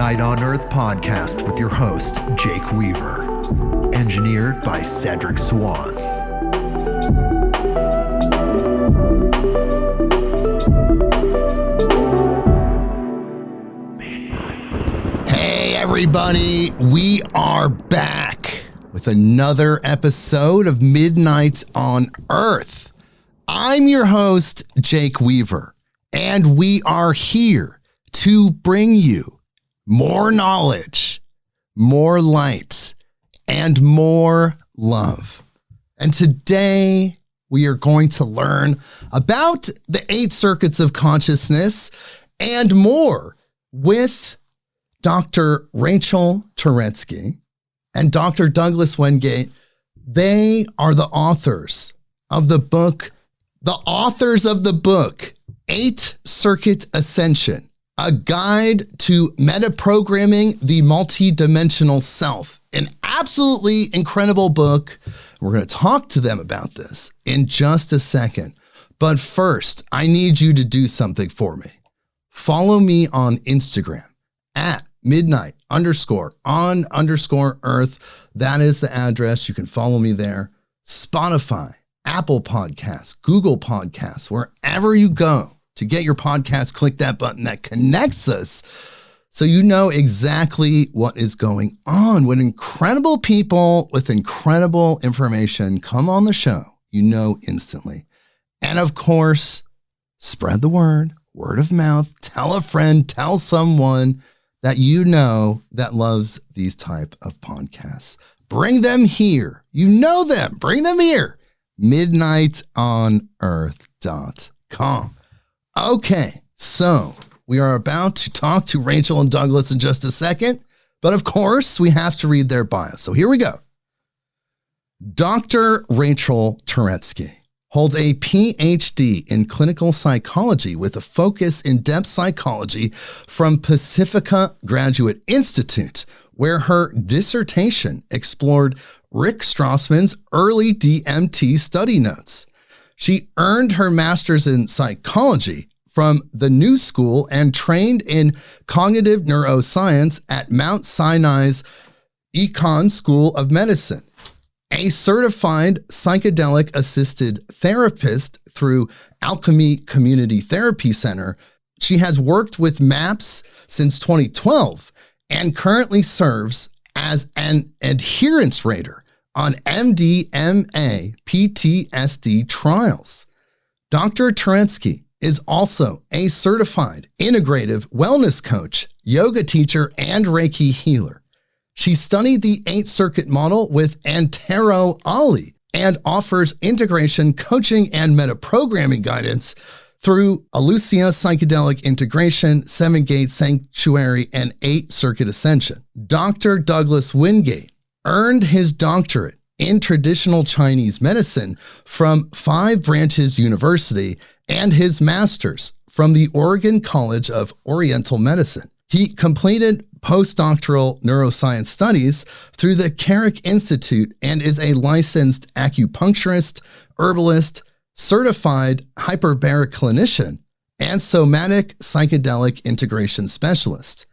Midnight on Earth podcast with your host, Jake Weaver. Engineered by Cedric Swan. Hey, everybody. We are back with another episode of Midnight on Earth. I'm your host, Jake Weaver, and we are here to bring you more knowledge, more light, and more love. And today we are going to learn about the 8 circuits of consciousness and more with Dr. Rachel Turetzky and Dr. Douglas Wingate. They are the authors of the book, 8 Circuit Ascension, a guide to metaprogramming the multidimensional self. An absolutely incredible book. We're going to talk to them about this in just a second. But first, I need you to do something for me. Follow me on Instagram at midnight_on_earth. That is the address. You can follow me there. Spotify, Apple Podcasts, Google Podcasts, wherever you go to get your podcast, click that button that connects us so you know exactly what is going on. When incredible people with incredible information come on the show, you know instantly. And of course, spread the word of mouth, tell a friend, tell someone that you know that loves these type of podcasts. Bring them here. You know them. Bring them here. midnightonearth.com. Okay, so we are about to talk to Rachel and Douglas in just a second, but of course we have to read their bio. So here we go. Dr. Rachel Turetzky holds a PhD in clinical psychology with a focus in depth psychology from Pacifica Graduate Institute, where her dissertation explored Rick Strassman's early DMT study notes. She earned her master's in psychology from the New School and trained in cognitive neuroscience at Mount Sinai's Icahn School of Medicine. A certified psychedelic assisted therapist through Alchemy Community Therapy Center, she has worked with MAPS since 2012 and currently serves as an adherence rater on MDMA PTSD trials. Dr. Turetzky is also a certified integrative wellness coach, yoga teacher, and Reiki healer. She studied the 8 circuit model with Antero, Alli, and offers integration, coaching, and metaprogramming guidance through Alucia Psychedelic Integration, 7-Gate Sanctuary, and 8 Circuit Ascension. Dr. Douglas Wingate earned his doctorate in traditional Chinese medicine from 5 Branches University and his master's from the Oregon College of Oriental Medicine. He completed postdoctoral neuroscience studies through the Carrick Institute and is a licensed acupuncturist, herbalist, certified hyperbaric clinician, and somatic psychedelic integration specialist.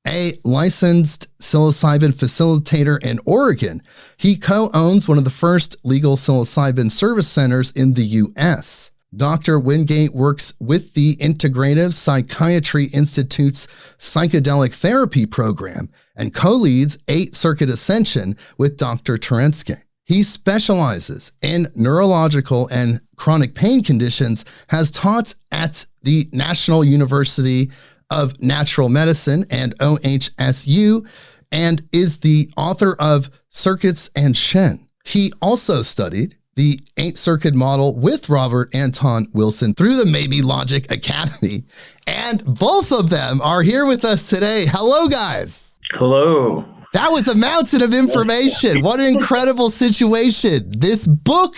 A licensed psilocybin facilitator in Oregon, he co-owns one of the first legal psilocybin service centers in the U.S. Dr. Wingate works with the Integrative Psychiatry Institute's psychedelic therapy program and co-leads 8 Circuit Ascension with Dr. Turetzky. He specializes in neurological and chronic pain conditions, has taught at the National University of Natural Medicine and OHSU, and is the author of Circuits and Shen. He also studied the 8 circuit model with Robert Anton Wilson through the Maybe Logic Academy. And both of them are here with us today. Hello, guys. Hello. That was a mountain of information. What an incredible situation. This book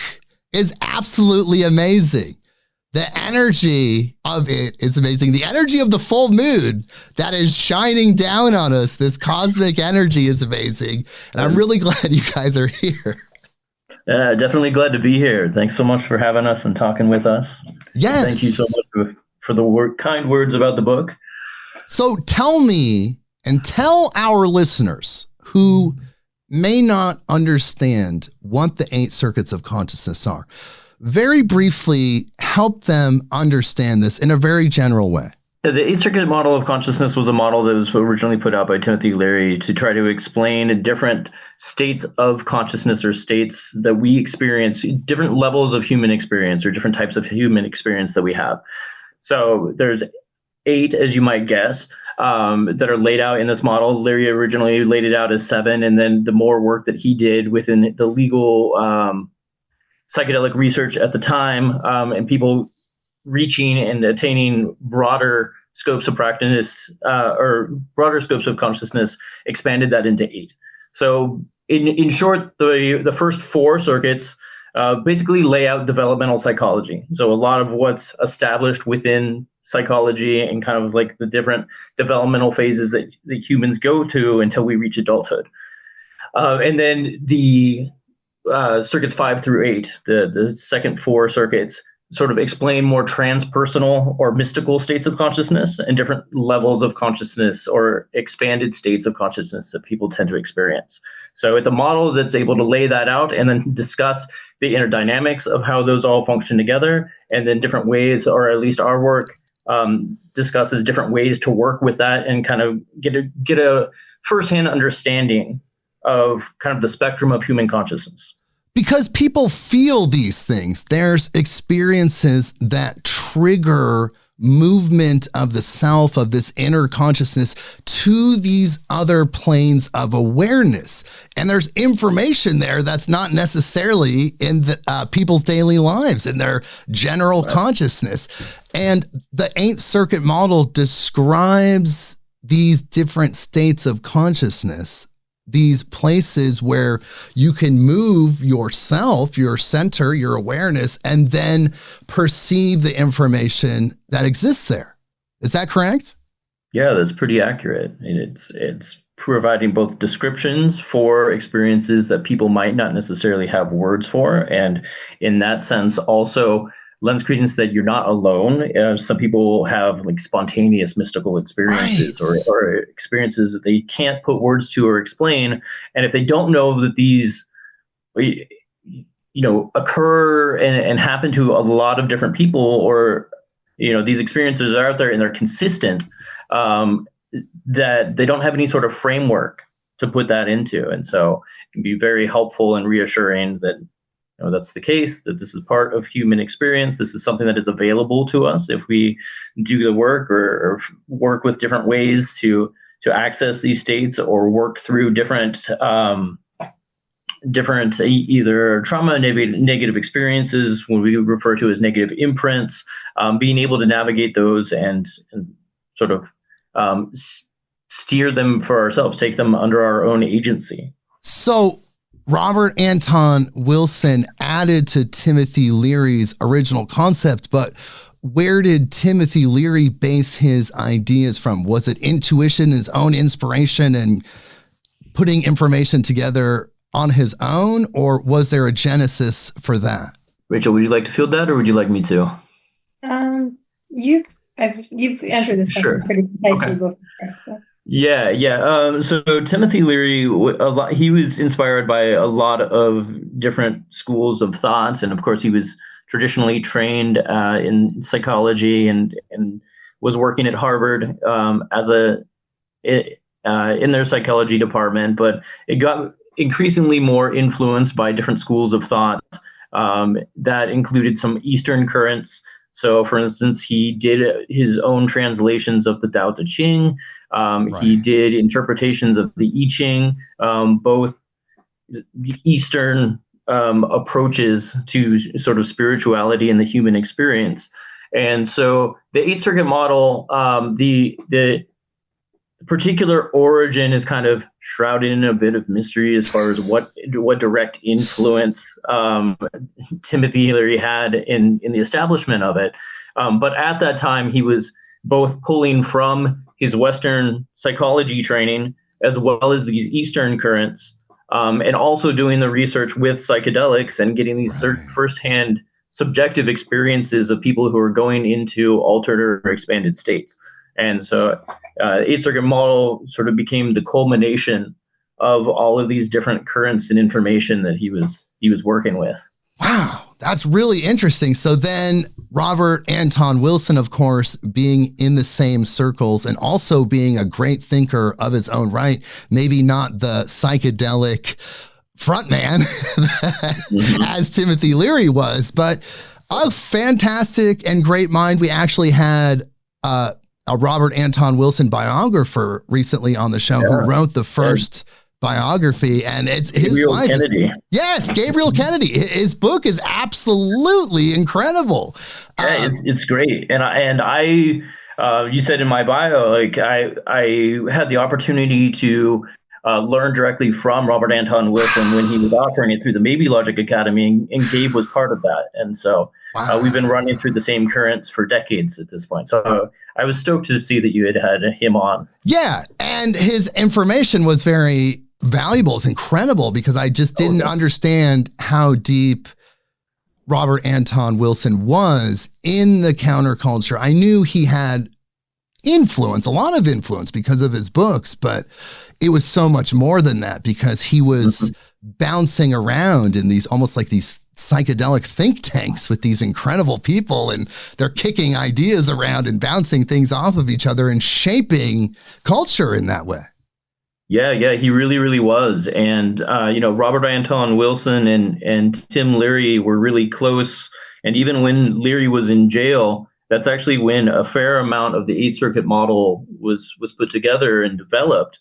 is absolutely amazing. The energy of it is amazing. The energy of the full moon that is shining down on us, this cosmic energy is amazing. And I'm really glad you guys are here. Definitely glad to be here. Thanks so much for having us and talking with us. Yes. Thank you so much for the kind words about the book. So tell me, And tell our listeners who may not understand what the 8 circuits of consciousness are. Very briefly, help them understand this in a very general way. The 8-circuit model of consciousness was a model that was originally put out by Timothy Leary to try to explain different states of consciousness or states that we experience, different levels of human experience or different types of human experience that we have. So there's 8, as you might guess, that are laid out in this model. Leary originally laid it out as 7, and then the more work that he did within the legal psychedelic research at the time, and people reaching and attaining broader scopes of practice or broader scopes of consciousness, expanded that into 8. So in short, the first 4 circuits basically lay out developmental psychology. So a lot of what's established within psychology and kind of like the different developmental phases that humans go to until we reach adulthood. And then the circuits 5 through 8, the second 4 circuits, sort of explain more transpersonal or mystical states of consciousness and different levels of consciousness or expanded states of consciousness that people tend to experience. So it's a model that's able to lay that out and then discuss the inner dynamics of how those all function together, and then different ways, or at least our work discusses different ways to work with that and kind of get a firsthand understanding of kind of the spectrum of human consciousness. Because people feel these things. There's experiences that trigger movement of the self, of this inner consciousness, to these other planes of awareness. And there's information there that's not necessarily in the, people's daily lives, in their general consciousness. And the 8 circuit model describes these different states of consciousness, these places where you can move yourself, your center, your awareness, and then perceive the information that exists there. Is that correct? Yeah, that's pretty accurate. It's providing both descriptions for experiences that people might not necessarily have words for, and in that sense also lends credence that you're not alone. Some people have like spontaneous mystical experiences, right, or experiences that they can't put words to or explain. And if they don't know that these, occur and happen to a lot of different people, or, these experiences are out there and they're consistent, that they don't have any sort of framework to put that into. And so it can be very helpful and reassuring that that's the case, that this is part of human experience. This is something that is available to us if we do the work or work with different ways to access these states, or work through different either trauma, negative experiences, what we refer to as negative imprints, being able to navigate those and sort of steer them for ourselves, take them under our own agency. So Robert Anton Wilson added to Timothy Leary's original concept, but where did Timothy Leary base his ideas from? Was it intuition, his own inspiration, and putting information together on his own, or was there a genesis for that? Rachel, would you like to field that, or would you like me to? You've answered this question pretty precisely before. So. Yeah. So Timothy Leary, he was inspired by a lot of different schools of thoughts, and of course, he was traditionally trained in psychology and was working at Harvard in their psychology department. But it got increasingly more influenced by different schools of thought that included some Eastern currents. So, for instance, he did his own translations of the Tao Te Ching. He did interpretations of the I Ching, both Eastern approaches to sort of spirituality and the human experience. And so the 8-circuit model, the particular origin is kind of shrouded in a bit of mystery as far as what direct influence Timothy Leary had in the establishment of it. But at that time, he was both pulling from his Western psychology training as well as these Eastern currents, and also doing the research with psychedelics and getting these firsthand subjective experiences of people who are going into altered or expanded states. And so eight circuit model sort of became the culmination of all of these different currents and information that he was working with. Wow, that's really interesting. So then Robert Anton Wilson, of course, being in the same circles and also being a great thinker of his own right, maybe not the psychedelic frontman as Timothy Leary was, but a fantastic and great mind. We actually had a Robert Anton Wilson biographer recently on the show who wrote the first biography, and it's his Gabriel life. Kennedy. Yes, Gabriel Kennedy. His book is absolutely incredible. Yeah, it's great. And I you said in my bio, like I had the opportunity to learn directly from Robert Anton Wilson when he was offering it through the Maybe Logic Academy, and Gabe was part of that. And so we've been running through the same currents for decades at this point. So I was stoked to see that you had him on. Yeah, and his information was very valuable. It's incredible because I just didn't understand how deep Robert Anton Wilson was in the counterculture. I knew he had influence, a lot of influence because of his books, but it was so much more than that because he was bouncing around in these almost like these psychedelic think tanks with these incredible people, and they're kicking ideas around and bouncing things off of each other and shaping culture in that way. Yeah, he really, really was. And, Robert Anton Wilson and Tim Leary were really close. And even when Leary was in jail, that's actually when a fair amount of the eight circuit model was put together and developed.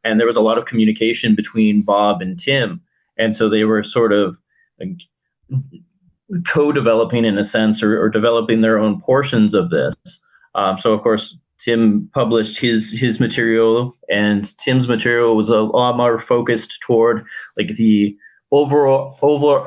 And there was a lot of communication between Bob and Tim. And so they were sort of co-developing in a sense, or developing their own portions of this. So, of course, Tim published his material, and Tim's material was a lot more focused toward like the overarching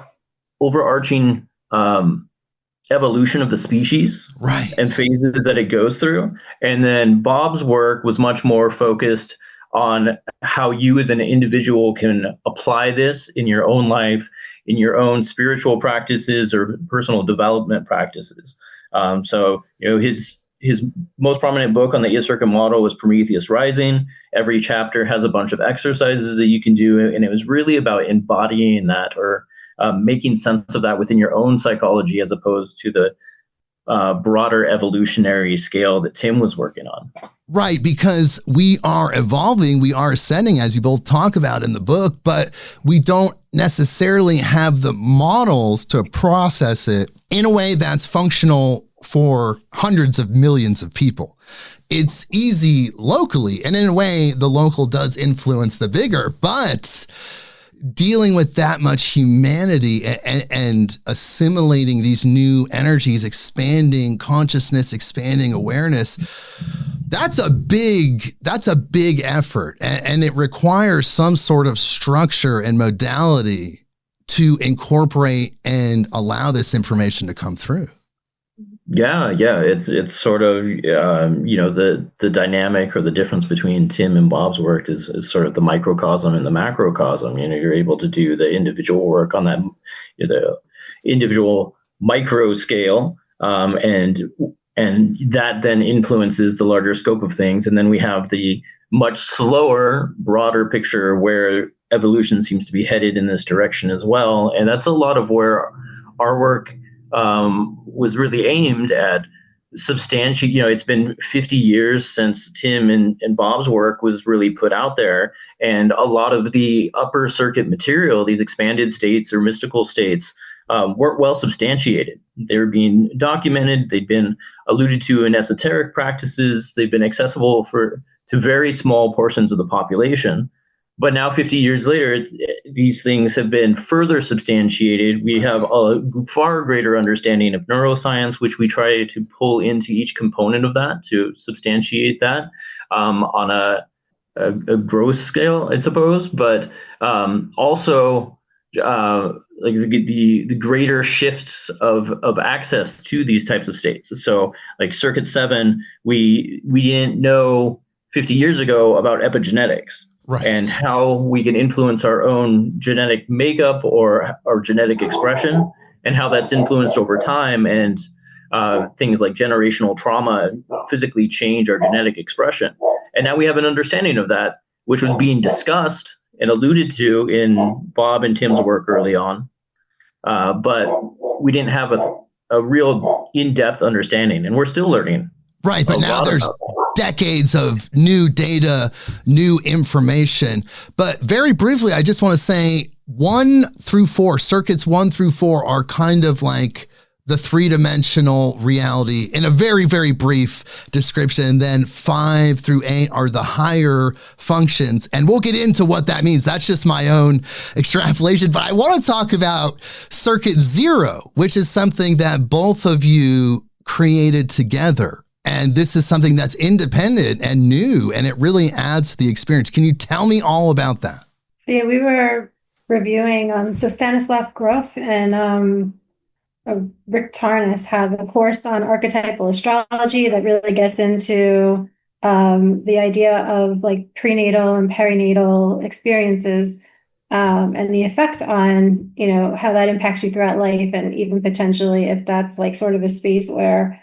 evolution of the species, right, and phases that it goes through. And then Bob's work was much more focused on how you as an individual can apply this in your own life, in your own spiritual practices or personal development practices. His most prominent book on the eight circuit model was Prometheus Rising. Every chapter has a bunch of exercises that you can do, and it was really about embodying that, or making sense of that within your own psychology, as opposed to the broader evolutionary scale that Tim was working on. Right, because we are evolving, we are ascending, as you both talk about in the book, but we don't necessarily have the models to process it in a way that's functional for hundreds of millions of people. It's easy locally, and in a way, the local does influence the bigger, but dealing with that much humanity and assimilating these new energies, expanding consciousness, expanding awareness, that's a big effort. And it requires some sort of structure and modality to incorporate and allow this information to come through. Yeah. It's sort of, the dynamic or the difference between Tim and Bob's work is sort of the microcosm and the macrocosm. You're able to do the individual work on that, the individual micro scale, and that then influences the larger scope of things. And then we have the much slower, broader picture where evolution seems to be headed in this direction as well. And that's a lot of where our work was really aimed at substantiating. It's been 50 years since Tim and Bob's work was really put out there. And a lot of the upper circuit material, these expanded states or mystical states, weren't well substantiated. They were being documented. They'd been alluded to in esoteric practices. They've been accessible to very small portions of the population. But now, 50 years later, these things have been further substantiated. We have a far greater understanding of neuroscience, which we try to pull into each component of that to substantiate that on a gross scale, I suppose. But also like the greater shifts of access to these types of states. So, like Circuit 7, we didn't know 50 years ago about epigenetics. Right. And how we can influence our own genetic makeup or genetic expression, and how that's influenced over time. And things like generational trauma physically change our genetic expression. And now we have an understanding of that, which was being discussed and alluded to in Bob and Tim's work early on. But we didn't have a real in-depth understanding, and we're still learning. Right, but now there's decades of new data, new information. But very briefly, I just want to say 1 through 4, circuits 1 through 4 are kind of like the 3-dimensional reality in a very, very brief description. And then 5 through 8 are the higher functions. And we'll get into what that means. That's just my own extrapolation. But I want to talk about circuit 0, which is something that both of you created together. And this is something that's independent and new, and it really adds to the experience. Can you tell me all about that? Yeah, we were reviewing, so Stanislav Grof and Rick Tarnas have a course on archetypal astrology that really gets into the idea of like prenatal and perinatal experiences and the effect on, how that impacts you throughout life, and even potentially if that's like sort of a space where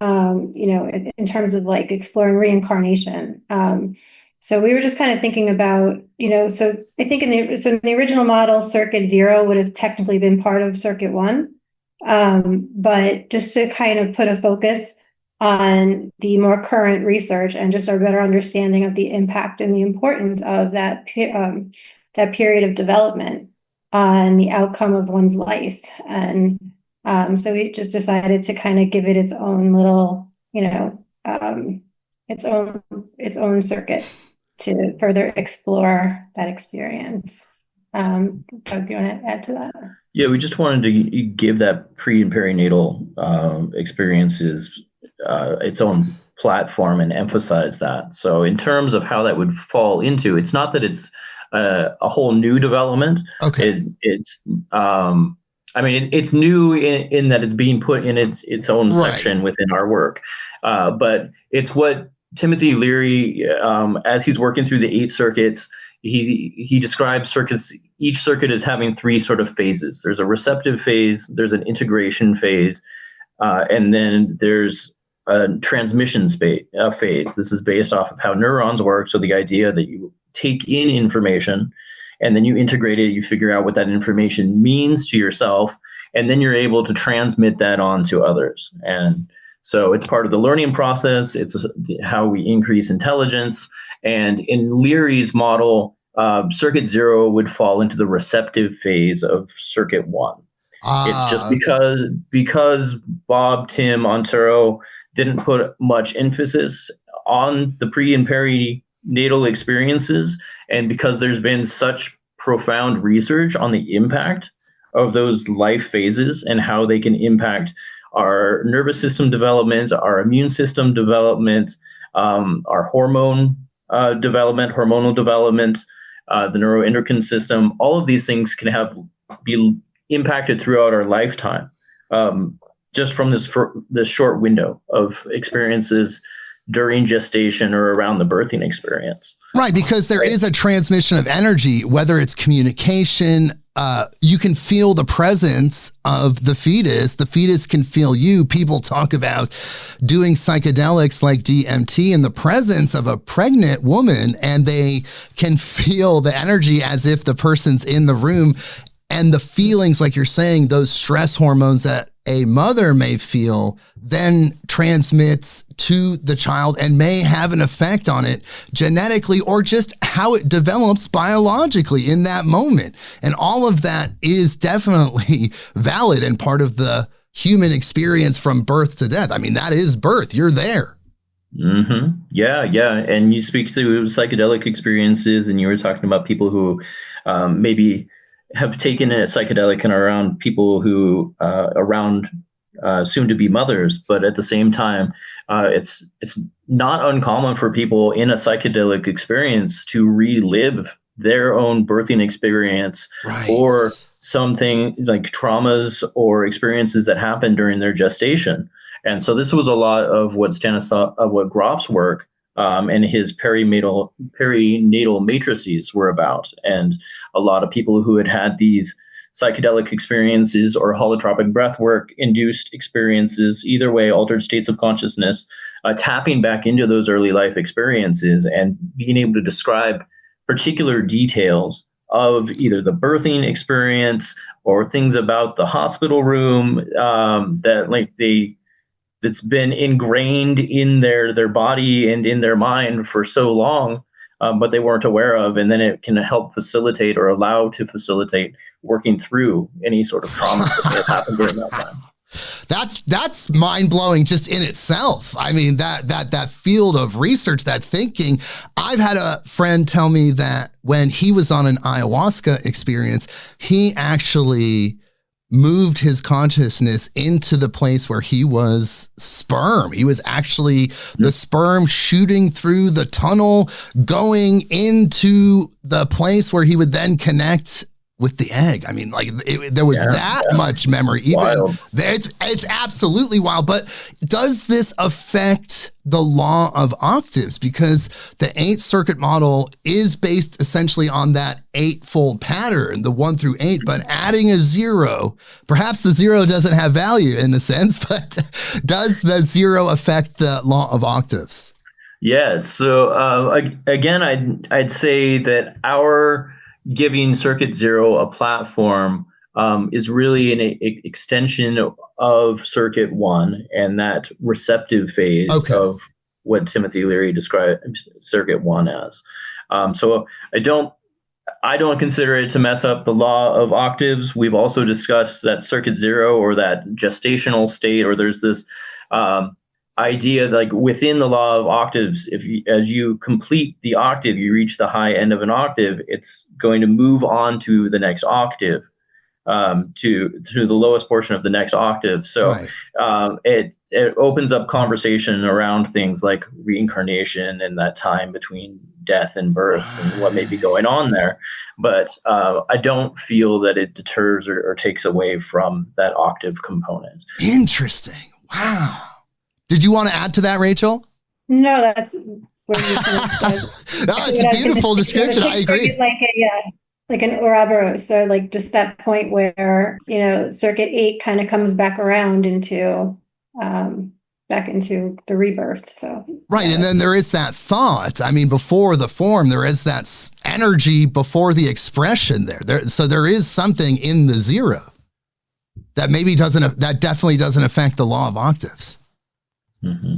in terms of like exploring reincarnation. So we were just kind of thinking about, so I think in the original model, circuit 0 would have technically been part of circuit 1. But just to kind of put a focus on the more current research and just our better understanding of the impact and the importance of that period of development on the outcome of one's life. And so we just decided to kind of give it its own little, its own circuit to further explore that experience. Doug, you want to add to that? Yeah, we just wanted to give that pre and perinatal experiences its own platform and emphasize that. So in terms of how that would fall into, it's not that it's a whole new development. Okay. It's new in that it's being put in its own section within our work. But it's what Timothy Leary, as he's working through the 8 circuits, he describes circuits. Each circuit is having 3 sort of phases. There's a receptive phase, there's an integration phase, and then there's a transmission phase. This is based off of how neurons work. So the idea that you take in information and then you integrate it, you figure out what that information means to yourself, and then you're able to transmit that on to others. And so it's part of the learning process. It's how we increase intelligence. And in Leary's model, circuit 0 would fall into the receptive phase of circuit 1. It's just because Bob, Tim, Antero didn't put much emphasis on the pre and perinatal experiences, and because there's been such profound research on the impact of those life phases and how they can impact our nervous system development, our immune system development, our hormonal development, the neuroendocrine system. All of these things can be impacted throughout our lifetime, just from this short window of experiences during gestation or around the birthing experience. Right, because there is a transmission of energy, whether it's communication. You can feel the presence of the fetus. The fetus can feel you. People talk about doing psychedelics like DMT in the presence of a pregnant woman, and they can feel the energy as if the person's in the room. And the feelings, like you're saying, those stress hormones that a mother may feel then transmits to the child and may have an effect on it genetically or just how it develops biologically in that moment. And all of that is definitely valid and part of the human experience from birth to death. I mean, that is birth. You're there. Mm-hmm. Yeah. And you speak to psychedelic experiences, and you were talking about people who maybe have taken a psychedelic and are around people who around soon to be mothers, but at the same time, it's not uncommon for people in a psychedelic experience to relive their own birthing experience or something like traumas or experiences that happened during their gestation. And so this was a lot of what Grof's work and his perinatal matrices were about. And a lot of people who had these psychedelic experiences or holotropic breathwork induced experiences, either way, altered states of consciousness, tapping back into those early life experiences and being able to describe particular details of either the birthing experience or things about the hospital room that's been ingrained in their body and in their mind for so long, but they weren't aware of. And then it can help facilitate or allow to facilitate working through any sort of trauma that may have happened during that time. That's mind-blowing just in itself. I mean, that field of research, that thinking. I've had a friend tell me that when he was on an ayahuasca experience, he actually moved his consciousness into the place where he was sperm. He was actually the sperm shooting through the tunnel, going into the place where he would then connect with the egg. I mean, like there was much memory. Even it's absolutely wild. But does this affect the law of octaves? Because the 8-circuit model is based essentially on that 8-fold pattern, the 1 through 8, but adding a 0, perhaps the 0 doesn't have value in a sense, but does the 0 affect the law of octaves? Yes. So again, I'd say that our giving Circuit 0 a platform is really an extension of Circuit 1 and that receptive phase of what Timothy Leary described Circuit 1 as. So I don't consider it to mess up the law of octaves. We've also discussed that Circuit 0 or that gestational state, or there's this idea that, like, within the law of octaves, as you complete the octave, you reach the high end of an octave, it's going to move on to the next octave, to the lowest portion of the next octave. So it opens up conversation around things like reincarnation and that time between death and birth and what may be going on there. But I don't feel that it deters or takes away from that octave component. Interesting. Wow. Did you want to add to that, Rachel? No, that's where you finished. No, it's a beautiful description. I agree. Like an Ouroboros. So like just that point where, Circuit 8 kind of comes back around into back into the rebirth. So right. And then there is that thought. I mean, before the form, there is that energy before the expression there. So there is something in the 0 that definitely doesn't affect the law of octaves. Mm-hmm.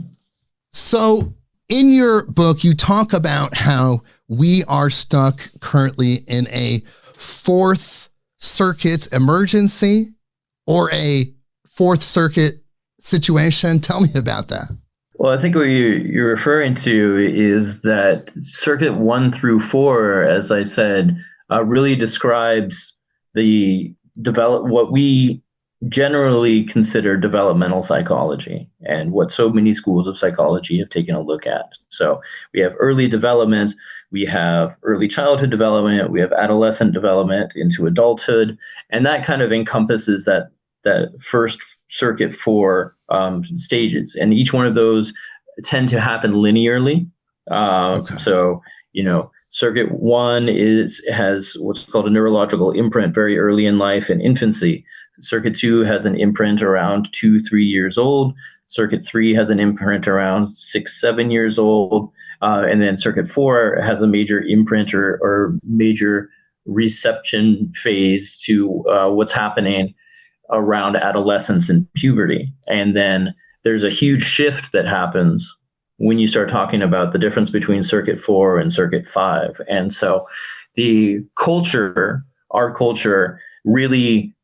So in your book, you talk about how we are stuck currently in a 4th circuit emergency or a 4th circuit situation. Tell me about that. Well, I think what you're referring to is that Circuit 1 through 4, as I said, really describes what we generally consider developmental psychology and what so many schools of psychology have taken a look at. So we have early development, we have early childhood development, we have adolescent development into adulthood, and that kind of encompasses that first Circuit 4 stages. And each one of those tend to happen linearly. So, Circuit 1 has what's called a neurological imprint very early in life and infancy. Circuit 2 has an imprint around 2-3 years old. Circuit 3 has an imprint around 6-7 years old. And then Circuit 4 has a major imprint or major reception phase to what's happening around adolescence and puberty. And then there's a huge shift that happens when you start talking about the difference between Circuit 4 and Circuit 5. And so our culture really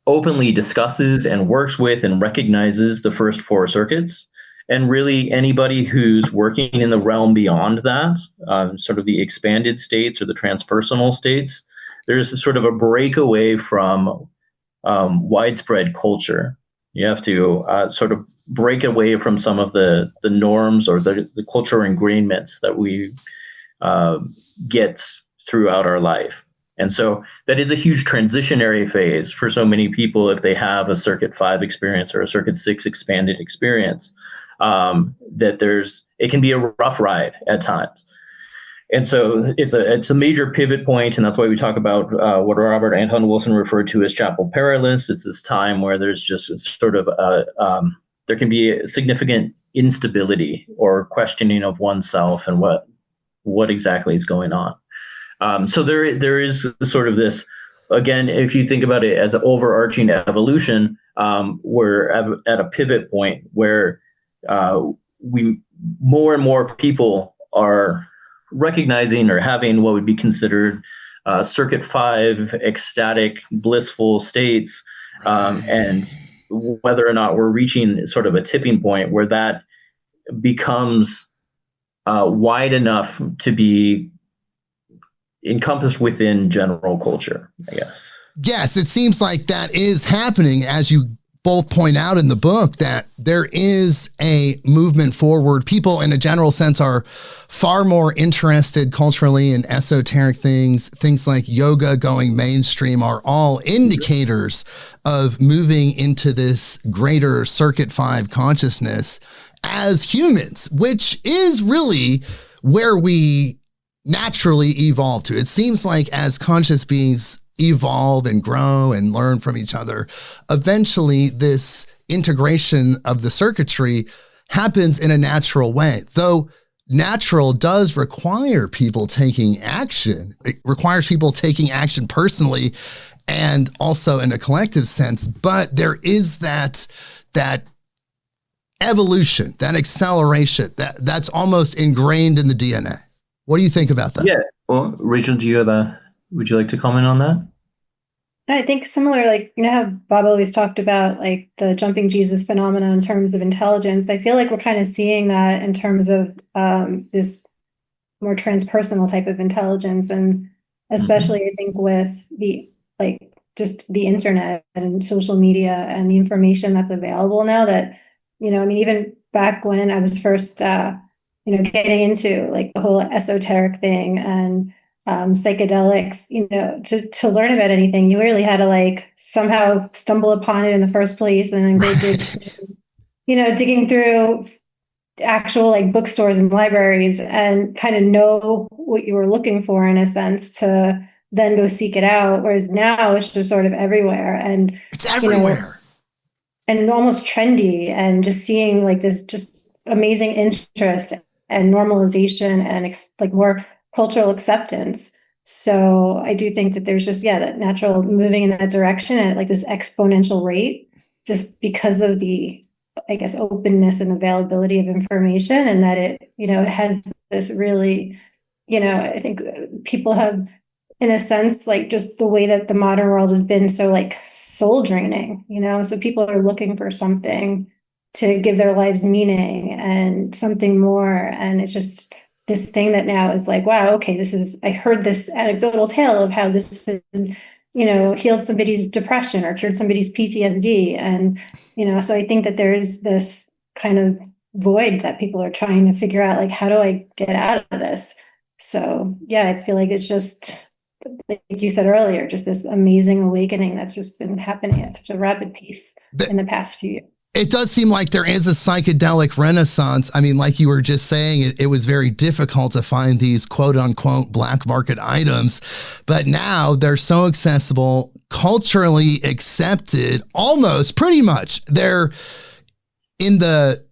openly discusses and works with and recognizes the first 4 circuits. And really anybody who's working in the realm beyond that, sort of the expanded states or the transpersonal states, there's sort of a breakaway from widespread culture. You have to sort of break away from some of the norms or the cultural ingrainments that we get throughout our life. And so that is a huge transitionary phase for so many people if they have a Circuit 5 experience or a Circuit 6 expanded experience, it can be a rough ride at times. And so it's a major pivot point, and that's why we talk about what Robert Anton Wilson referred to as chapel perilous. It's this time where there's just sort of there can be a significant instability or questioning of oneself and what exactly is going on. So there is sort of this, again, if you think about it as an overarching evolution, we're at a pivot point where more and more people are recognizing or having what would be considered circuit 5 ecstatic blissful states, and whether or not we're reaching sort of a tipping point where that becomes wide enough to be encompassed within general culture, I guess. Yes, it seems like that is happening, as you both point out in the book, that there is a movement forward. People in a general sense are far more interested culturally in esoteric things. Things like yoga going mainstream are all indicators of moving into this greater circuit 5 consciousness as humans, which is really where we naturally evolve to. It seems like as conscious beings evolve and grow and learn from each other, eventually this integration of the circuitry happens in a natural way. Though natural does require people taking action. It requires people taking action personally and also in a collective sense. But there is that evolution, that acceleration, that's almost ingrained in the DNA. What do you think about that? Yeah. Well, Rachel, would you like to comment on that? I think similar, like, how Bob always talked about like the jumping Jesus phenomena in terms of intelligence. I feel like we're kind of seeing that in terms of this more transpersonal type of intelligence. And especially I think with just the internet and social media and the information that's available now that, even back when I was first, getting into like the whole esoteric thing and psychedelics, to learn about anything, you really had to like somehow stumble upon it in the first place and then go digging through actual like bookstores and libraries and kind of know what you were looking for in a sense to then go seek it out. Whereas now it's just sort of everywhere and it's everywhere and almost trendy, and just seeing like this just amazing interest and normalization and like more cultural acceptance. So I do think that there's just, that natural moving in that direction at like this exponential rate, just because of the, I guess, openness and availability of information, and that it has this really, I think people have, in a sense, like just the way that the modern world has been so like soul draining, so people are looking for something to give their lives meaning and something more. And it's just this thing that now is like, wow, okay, I heard this anecdotal tale of how this has, healed somebody's depression or cured somebody's PTSD. And, so I think that there's this kind of void that people are trying to figure out, like, how do I get out of this? So, I feel like it's just, like you said earlier, just this amazing awakening that's just been happening at such a rapid pace in the past few years. It does seem like there is a psychedelic renaissance. I mean, like you were just saying, it was very difficult to find these quote unquote black market items, but now they're so accessible, culturally accepted, almost pretty much. They're in the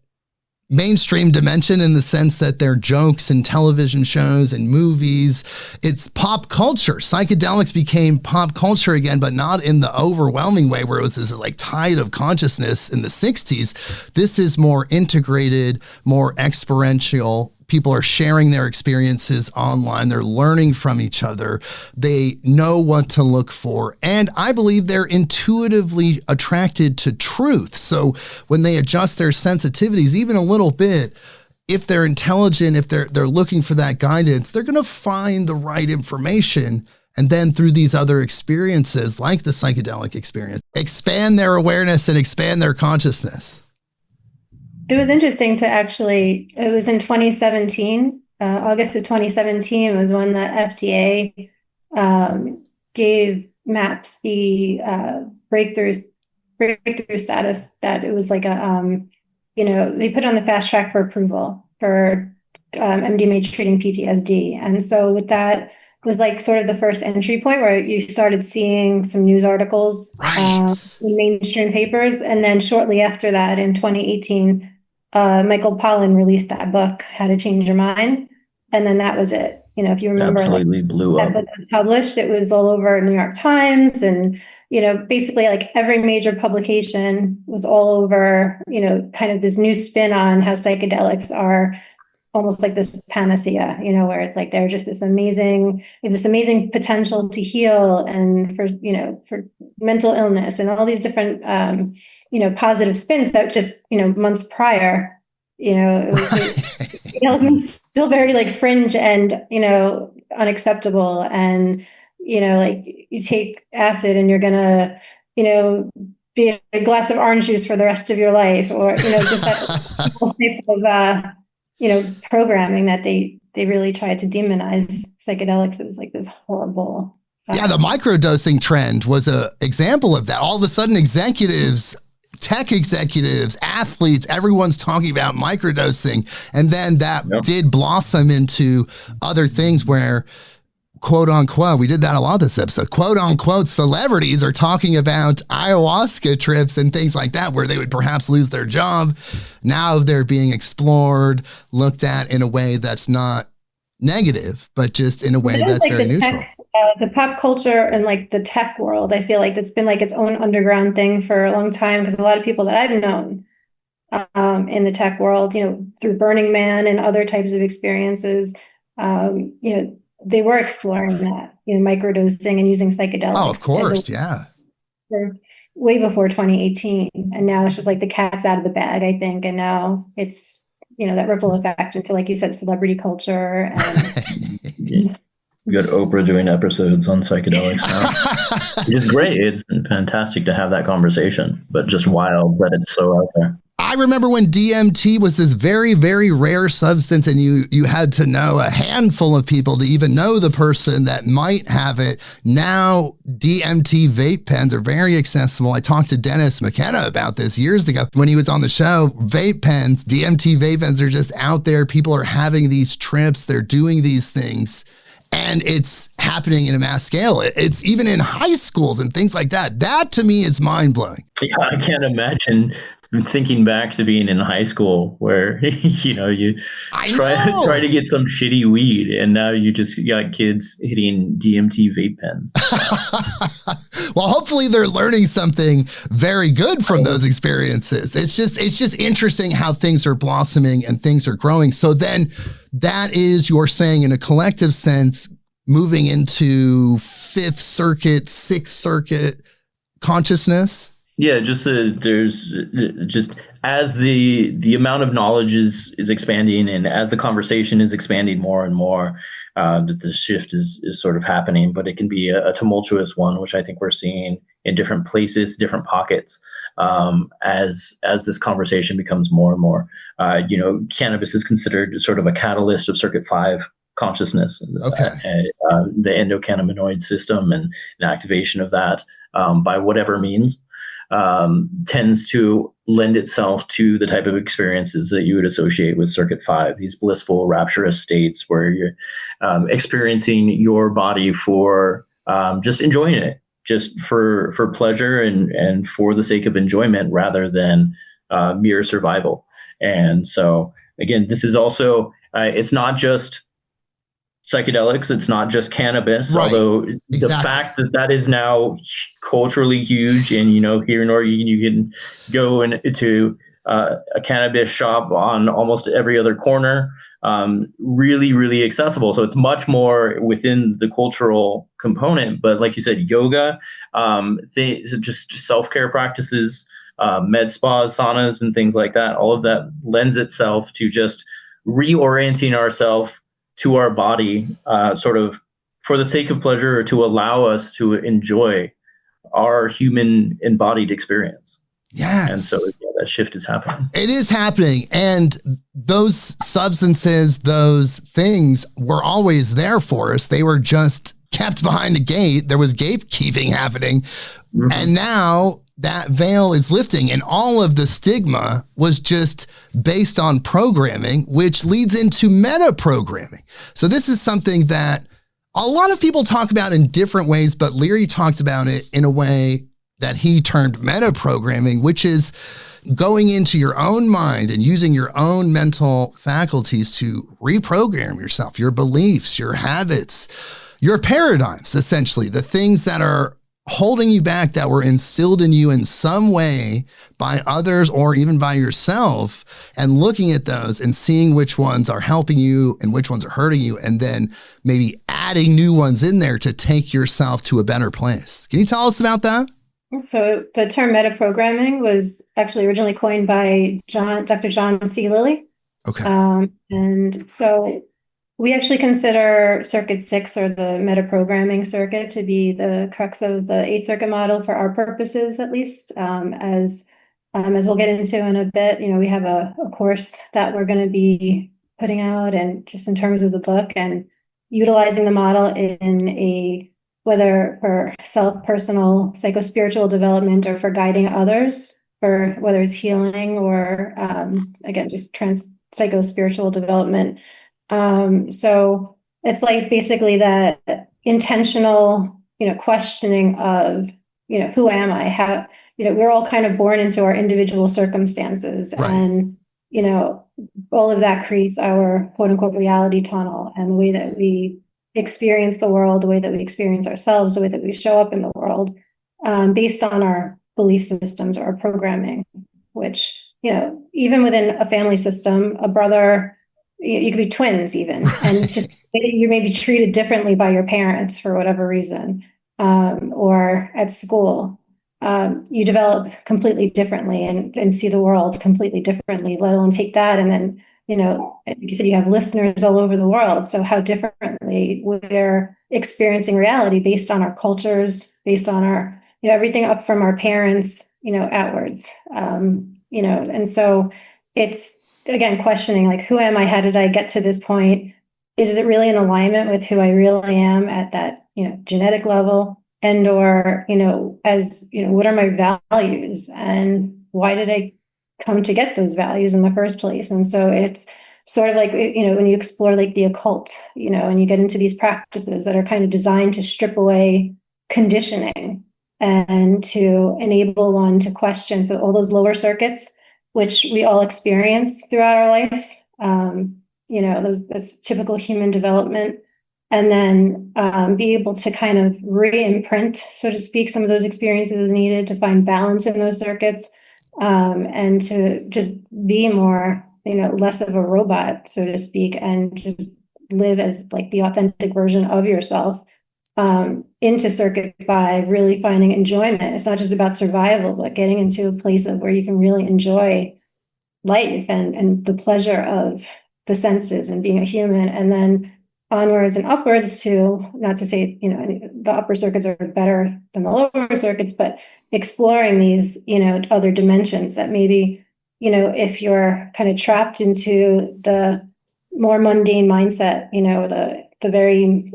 mainstream dimension in the sense that they're jokes and television shows and movies. It's pop culture. Psychedelics became pop culture again, but not in the overwhelming way where it was this like tide of consciousness in the 60s. This is more integrated, more experiential. People are sharing their experiences online. They're learning from each other. They know what to look for. And I believe they're intuitively attracted to truth. So when they adjust their sensitivities even a little bit, if they're intelligent, if they're looking for that guidance, they're going to find the right information. And then through these other experiences, like the psychedelic experience, expand their awareness and expand their consciousness. It was interesting to it was in 2017, August of 2017 was when the FDA gave MAPS the breakthrough status, that it was like they put on the fast track for approval for MDMA treating PTSD. And so with that was like sort of the first entry point where you started seeing some news articles in mainstream papers. And then shortly after that, in 2018, Michael Pollan released that book, How to Change Your Mind. And then that was it. You know, if you remember, absolutely blew up. That book was published, it was all over New York Times, and, you know, basically like every major publication was all over, you know, kind of this new spin on how psychedelics are almost like this panacea, you know, where it's like they're just this amazing potential to heal and for, you know, for mental illness and all these different, you know, positive spins that just, you know, months prior, you know, it was still very like fringe and, you know, unacceptable. And, you know, like you take acid and you're gonna, you know, be a glass of orange juice for the rest of your life, or, you know, just that type of, you know, programming that they really tried to demonize psychedelics as like this horrible. Yeah, the microdosing trend was an example of that. All of a sudden, executives, tech executives, athletes, everyone's talking about microdosing. And then that did blossom into other things where, quote unquote, we did that a lot this episode, quote unquote, celebrities are talking about ayahuasca trips and things like that, where they would perhaps lose their job. Now they're being explored, looked at in a way that's not negative, but just in a way that's like very neutral. The pop culture and like the tech world, I feel like it's been like its own underground thing for a long time, because a lot of people that I've known in the tech world, you know, through Burning Man and other types of experiences, you know, they were exploring that, you know, microdosing and using psychedelics. Oh, of course, yeah. Way before 2018. And now it's just like the cat's out of the bag, I think. And now it's, you know, that ripple effect into, like you said, celebrity culture. And you got Oprah doing episodes on psychedelics now, which is great. It's been fantastic to have that conversation, but just wild that it's so out there. I remember when DMT was this very, very rare substance, and you had to know a handful of people to even know the person that might have it. Now, DMT vape pens are very accessible. I talked to Dennis McKenna about this years ago when he was on the show. Vape pens, DMT vape pens are just out there. People are having these trips. They're doing these things. And it's happening in a mass scale. It's even in high schools and things like that. That to me is mind blowing. Yeah, I can't imagine thinking back to being in high school where, you know, you try to get some shitty weed, and now you just got kids hitting DMT vape pens. Well, hopefully they're learning something very good from those experiences. It's just interesting how things are blossoming and things are growing. So then that is, you're saying, in a collective sense, moving into Fifth Circuit, Sixth Circuit consciousness. Yeah, just there's just as the amount of knowledge is expanding, and as the conversation is expanding more and more, that the shift is sort of happening. But it can be a tumultuous one, which I think we're seeing in different places, different pockets, as this conversation becomes more and more. You know, cannabis is considered sort of a catalyst of Circuit 5 consciousness, the endocannabinoid system and activation of that by whatever means. Tends to lend itself to the type of experiences that you would associate with Circuit 5, these blissful, rapturous states where you're experiencing your body for just enjoying it, just for pleasure and for the sake of enjoyment rather than mere survival. And so, again, this is also, it's not just psychedelics, it's not just cannabis, right. Although the fact that is now culturally huge, and, you know, here in Oregon, you can go into a cannabis shop on almost every other corner, really, really accessible. So it's much more within the cultural component. But like you said, yoga, just self-care practices, med spas, saunas, and things like that, all of that lends itself to just reorienting ourselves to our body, sort of for the sake of pleasure, or to allow us to enjoy our human embodied experience. Yes. And so that shift is happening. It is happening. And those substances, those things were always there for us. They were just kept behind a gate. There was gatekeeping happening. Mm-hmm. And now that veil is lifting, and all of the stigma was just based on programming, which leads into metaprogramming. So this is something that a lot of people talk about in different ways, but Leary talked about it in a way that he termed metaprogramming, which is going into your own mind and using your own mental faculties to reprogram yourself, your beliefs, your habits, your paradigms, essentially, the things that are holding you back that were instilled in you in some way by others or even by yourself, and looking at those and seeing which ones are helping you and which ones are hurting you, and then maybe adding new ones in there to take yourself to a better place. Can you tell us about that? So the term metaprogramming was actually originally coined by Dr. John C. Lilly. Okay. And so we actually consider circuit 6, or the metaprogramming circuit, to be the crux of the 8-circuit model for our purposes, at least. As we'll get into in a bit, we have a course that we're going to be putting out, and just in terms of the book and utilizing the model in whether for self-personal psychospiritual development or for guiding others, for whether it's healing or, again, just psychospiritual development. So it's like basically that intentional, questioning of, who am I? How, we're all kind of born into our individual circumstances. Right. And, all of that creates our quote unquote reality tunnel, and the way that we experience the world, the way that we experience ourselves, the way that we show up in the world, based on our belief systems or our programming, which, even within a family system, a brother, you could be twins even, and just you may be treated differently by your parents for whatever reason, or at school. You develop completely differently and see the world completely differently, let alone take that. And then, you said you have listeners all over the world. So how differently we're experiencing reality based on our cultures, based on our, everything up from our parents, outwards. And so it's, again, questioning, like, who am I? How did I get to this point? Is it really in alignment with who I really am at that, genetic level? And, or, what are my values, and why did I come to get those values in the first place? And so it's sort of like, when you explore like the occult, and you get into these practices that are kind of designed to strip away conditioning and to enable one to question. So all those lower circuits, which we all experience throughout our life, that's typical human development. And then be able to kind of re-imprint, so to speak, some of those experiences needed to find balance in those circuits, and to just be more, less of a robot, so to speak, and just live as like the authentic version of yourself, into circuit 5, really finding enjoyment. It's not just about survival, but getting into a place of where you can really enjoy life and the pleasure of the senses and being a human. And then onwards and upwards to, not to say, the upper circuits are better than the lower circuits, but exploring these, other dimensions that maybe, if you're kind of trapped into the more mundane mindset, the very,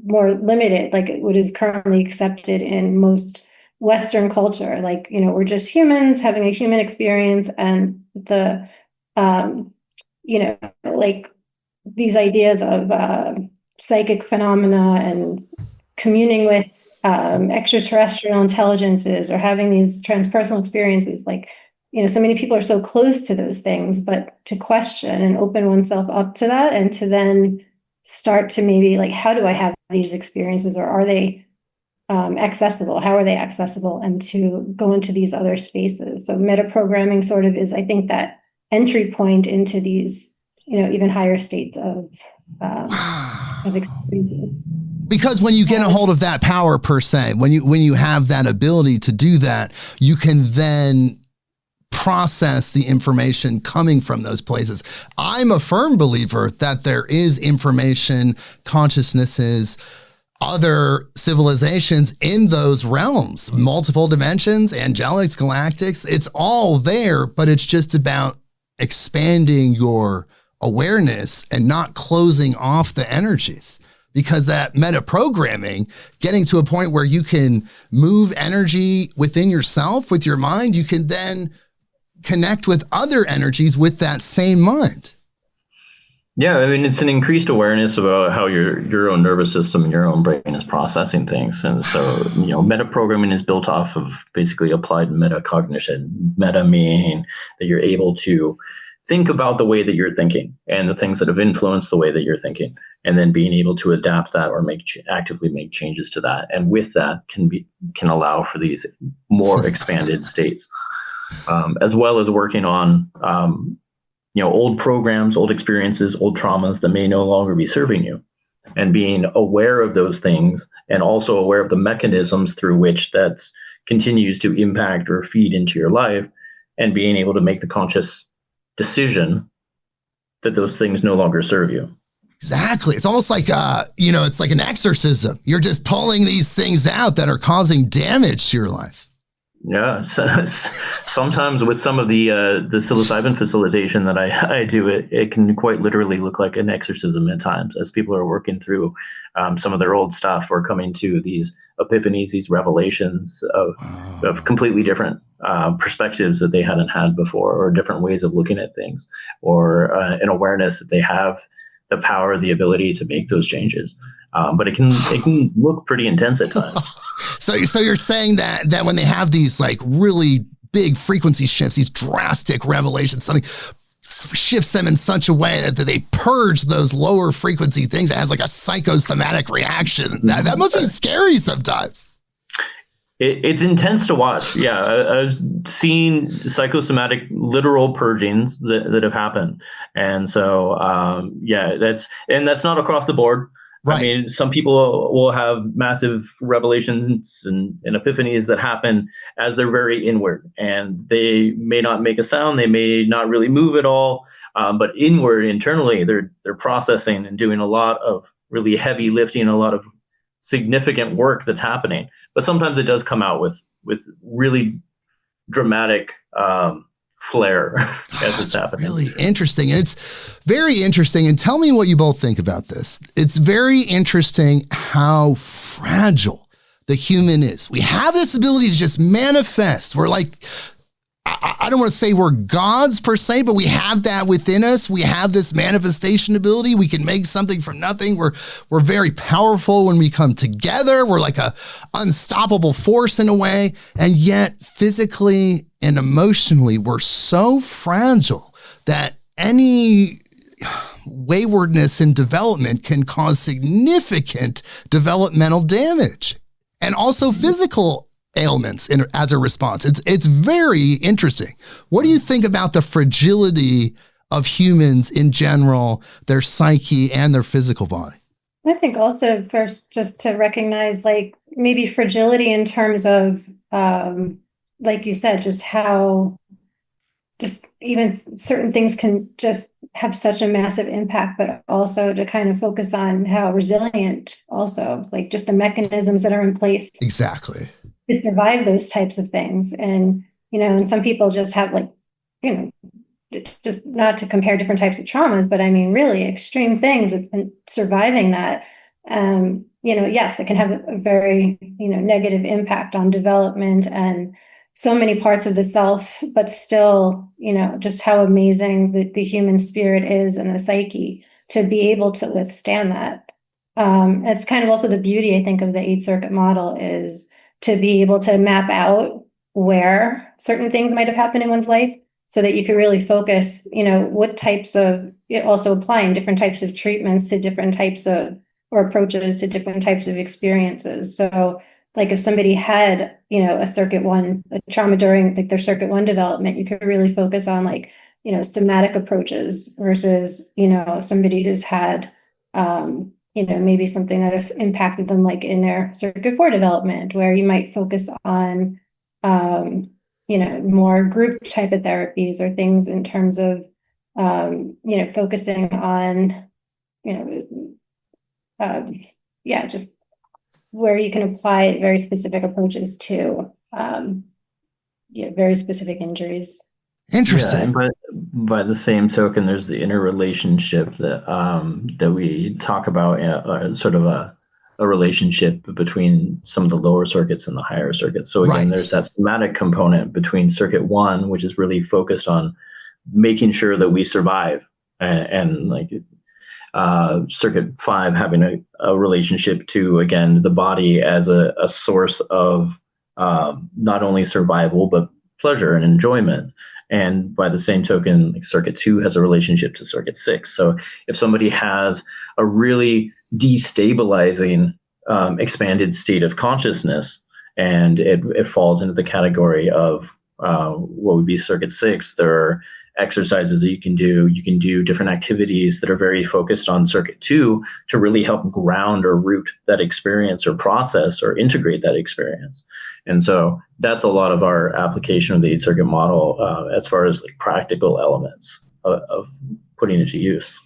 more limited, like what is currently accepted in most Western culture, like, we're just humans having a human experience, and the, like, these ideas of psychic phenomena and communing with extraterrestrial intelligences, or having these transpersonal experiences, like, so many people are so close to those things, but to question and open oneself up to that, and to then start to maybe, like, how do I have these experiences, or are they accessible? How are they accessible? And to go into these other spaces. So metaprogramming sort of is, I think, that entry point into these, even higher states of experiences. Because when you get a hold of that power, per se, when you have that ability to do that, you can then process the information coming from those places. I'm a firm believer that there is information, consciousnesses, other civilizations in those realms, multiple dimensions, angelics, galactics. It's all there, but it's just about expanding your awareness and not closing off the energies. because that metaprogramming, getting to a point where you can move energy within yourself with your mind, you can then connect with other energies with that same mind. Yeah, I mean, it's an increased awareness about how your own nervous system and your own brain is processing things. And so, metaprogramming is built off of basically applied metacognition. Meta meaning that you're able to think about the way that you're thinking and the things that have influenced the way that you're thinking, and then being able to adapt that or actively make changes to that. And with that can allow for these more expanded states, as well as working on old programs, old experiences, old traumas that may no longer be serving you, and being aware of those things, and also aware of the mechanisms through which that continues to impact or feed into your life, and being able to make the conscious decision that those things no longer serve you. Exactly. It's almost like, it's like an exorcism. You're just pulling these things out that are causing damage to your life. Yeah, so, sometimes with some of the psilocybin facilitation that I do, it can quite literally look like an exorcism at times, as people are working through some of their old stuff, or coming to these epiphanies, these revelations of completely different perspectives that they hadn't had before, or different ways of looking at things, or an awareness that they have the power, the ability to make those changes. But it can look pretty intense at times. So you're saying that when they have these like really big frequency shifts, these drastic revelations, something shifts them in such a way that they purge those lower frequency things. It has like a psychosomatic reaction. That must be scary sometimes. It's intense to watch. Yeah, I've seen psychosomatic literal purgings that have happened. And so, that's not across the board. Right. I mean, some people will have massive revelations and epiphanies that happen as they're very inward, and they may not make a sound. They may not really move at all, but internally, they're processing and doing a lot of really heavy lifting, a lot of significant work that's happening. But sometimes it does come out with really dramatic flare as it's happening. Really interesting. And it's very interesting. And tell me what you both think about this. It's very interesting how fragile the human is. We have this ability to just manifest. We're like, I don't want to say we're gods per se, but we have that within us. We have this manifestation ability. We can make something from nothing. We're very powerful when we come together. We're like a unstoppable force in a way. And yet physically and emotionally, we're so fragile that any waywardness in development can cause significant developmental damage, and also physical ailments as a response. It's very interesting. What do you think about the fragility of humans in general, their psyche and their physical body? I think also first just to recognize like maybe fragility in terms of, like you said, just how just even certain things can just have such a massive impact, but also to kind of focus on how resilient also, like just the mechanisms that are in place. Exactly. To survive those types of things. And, and some people just have like, just not to compare different types of traumas, but I mean, really extreme things and surviving that, yes, it can have a very, negative impact on development and so many parts of the self, but still, just how amazing the human spirit is and the psyche to be able to withstand that. It's kind of also the beauty, I think, of the 8-circuit model is to be able to map out where certain things might have happened in one's life so that you can really focus, what types of, also applying different types of treatments to different types of, or approaches to different types of experiences. So like if somebody had, a circuit one, a trauma during like their circuit one development, you could really focus on like, somatic approaches versus, somebody who's had, maybe something that have impacted them like in their circuit 4 development, where you might focus on, more group type of therapies or things in terms of, focusing on, just where you can apply very specific approaches to, very specific injuries. Interesting. Yeah, and by the same token, there's the interrelationship that we talk about, sort of a relationship between some of the lower circuits and the higher circuits. So again, Right. there's that somatic component between circuit one, which is really focused on making sure that we survive, and like circuit five having a relationship to, again, the body as a source of not only survival but pleasure and enjoyment. And by the same token, like circuit two has a relationship to circuit six. So if somebody has a really destabilizing expanded state of consciousness, and it falls into the category of what would be circuit six, there are exercises that you can do. You can do different activities that are very focused on circuit two to really help ground or root that experience, or process or integrate that experience. And so that's a lot of our application of the 8-circuit model as far as like practical elements of putting it to use.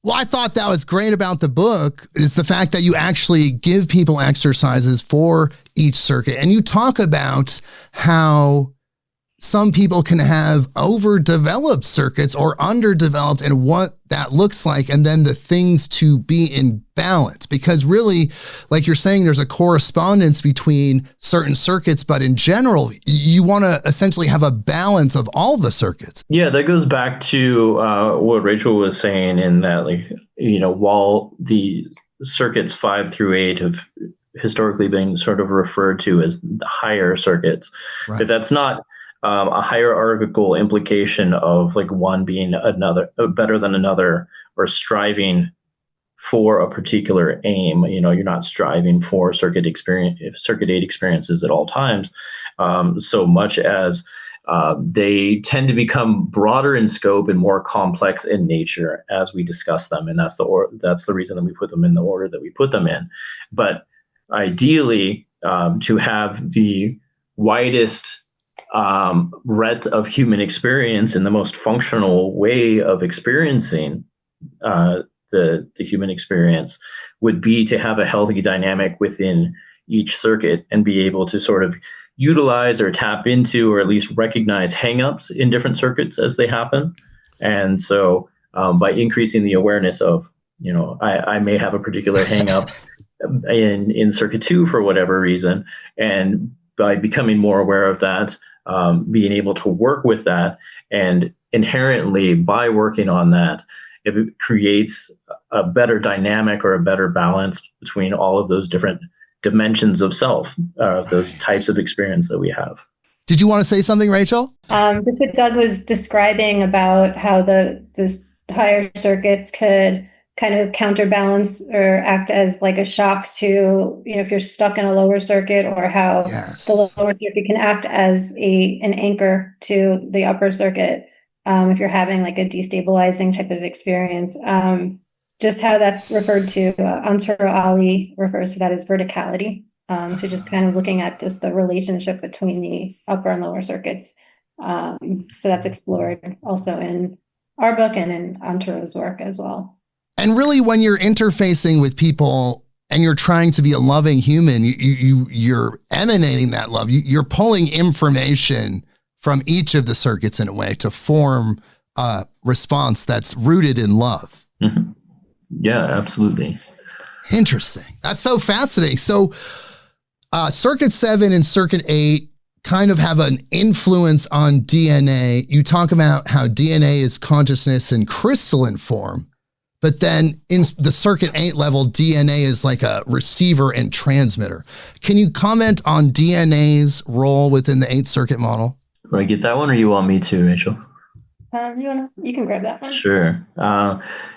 Well, I thought that was great about the book is the fact that you actually give people exercises for each circuit. And you talk about how some people can have overdeveloped circuits or underdeveloped, and what that looks like, and then the things to be in balance. Because really, like you're saying, there's a correspondence between certain circuits, but in general, you want to essentially have a balance of all the circuits. Yeah, that goes back to what Rachel was saying, in that, like, while the circuits 5 through 8 have historically been sort of referred to as the higher circuits, Right. but that's not a hierarchical implication of like one being another better than another, or striving for a particular aim. You're not striving for circuit 8 experiences at all times, so much as they tend to become broader in scope and more complex in nature as we discuss them, and that's the reason that we put them in the order that we put them in. But ideally, to have the widest breadth of human experience and the most functional way of experiencing the human experience would be to have a healthy dynamic within each circuit, and be able to sort of utilize or tap into, or at least recognize hangups in different circuits as they happen. And so by increasing the awareness of, I may have a particular hangup in circuit 2 for whatever reason, and by becoming more aware of that, being able to work with that, and inherently by working on that, it creates a better dynamic or a better balance between all of those different dimensions of self, those types of experience that we have. Did you want to say something, Rachel? Just what Doug was describing about how the higher circuits could kind of counterbalance or act as like a shock to, if you're stuck in a lower circuit, or how Yes. the lower circuit can act as an anchor to the upper circuit, if you're having like a destabilizing type of experience. Just how that's referred to, Antero Alli refers to that as verticality. So just kind of looking at the relationship between the upper and lower circuits. So that's explored also in our book and in Antero's work as well. And really, when you're interfacing with people and you're trying to be a loving human, you're emanating that love. You're pulling information from each of the circuits in a way to form a response that's rooted in love. Mm-hmm. Yeah, absolutely. Interesting. That's so fascinating. So circuit 7 and circuit 8 kind of have an influence on DNA. You talk about how DNA is consciousness in crystalline form. But then in the circuit 8 level, DNA is like a receiver and transmitter. Can you comment on DNA's role within the 8-circuit model? Want to get that one, or you want me to, Rachel? You can grab that one. Sure.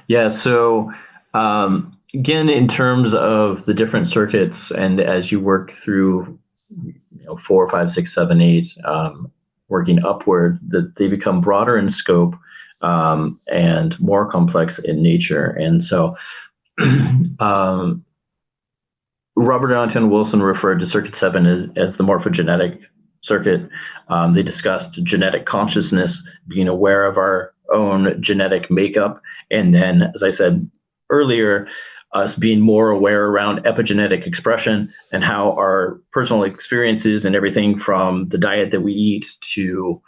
Yeah. So again, in terms of the different circuits, and as you work through 4, 5, 6, 7, 8, working upward, that they become broader in scope, and more complex in nature. And so Robert Anton Wilson referred to circuit 7 as the morphogenetic circuit. They discussed genetic consciousness, being aware of our own genetic makeup. And then, as I said earlier, us being more aware around epigenetic expression, and how our personal experiences and everything from the diet that we eat to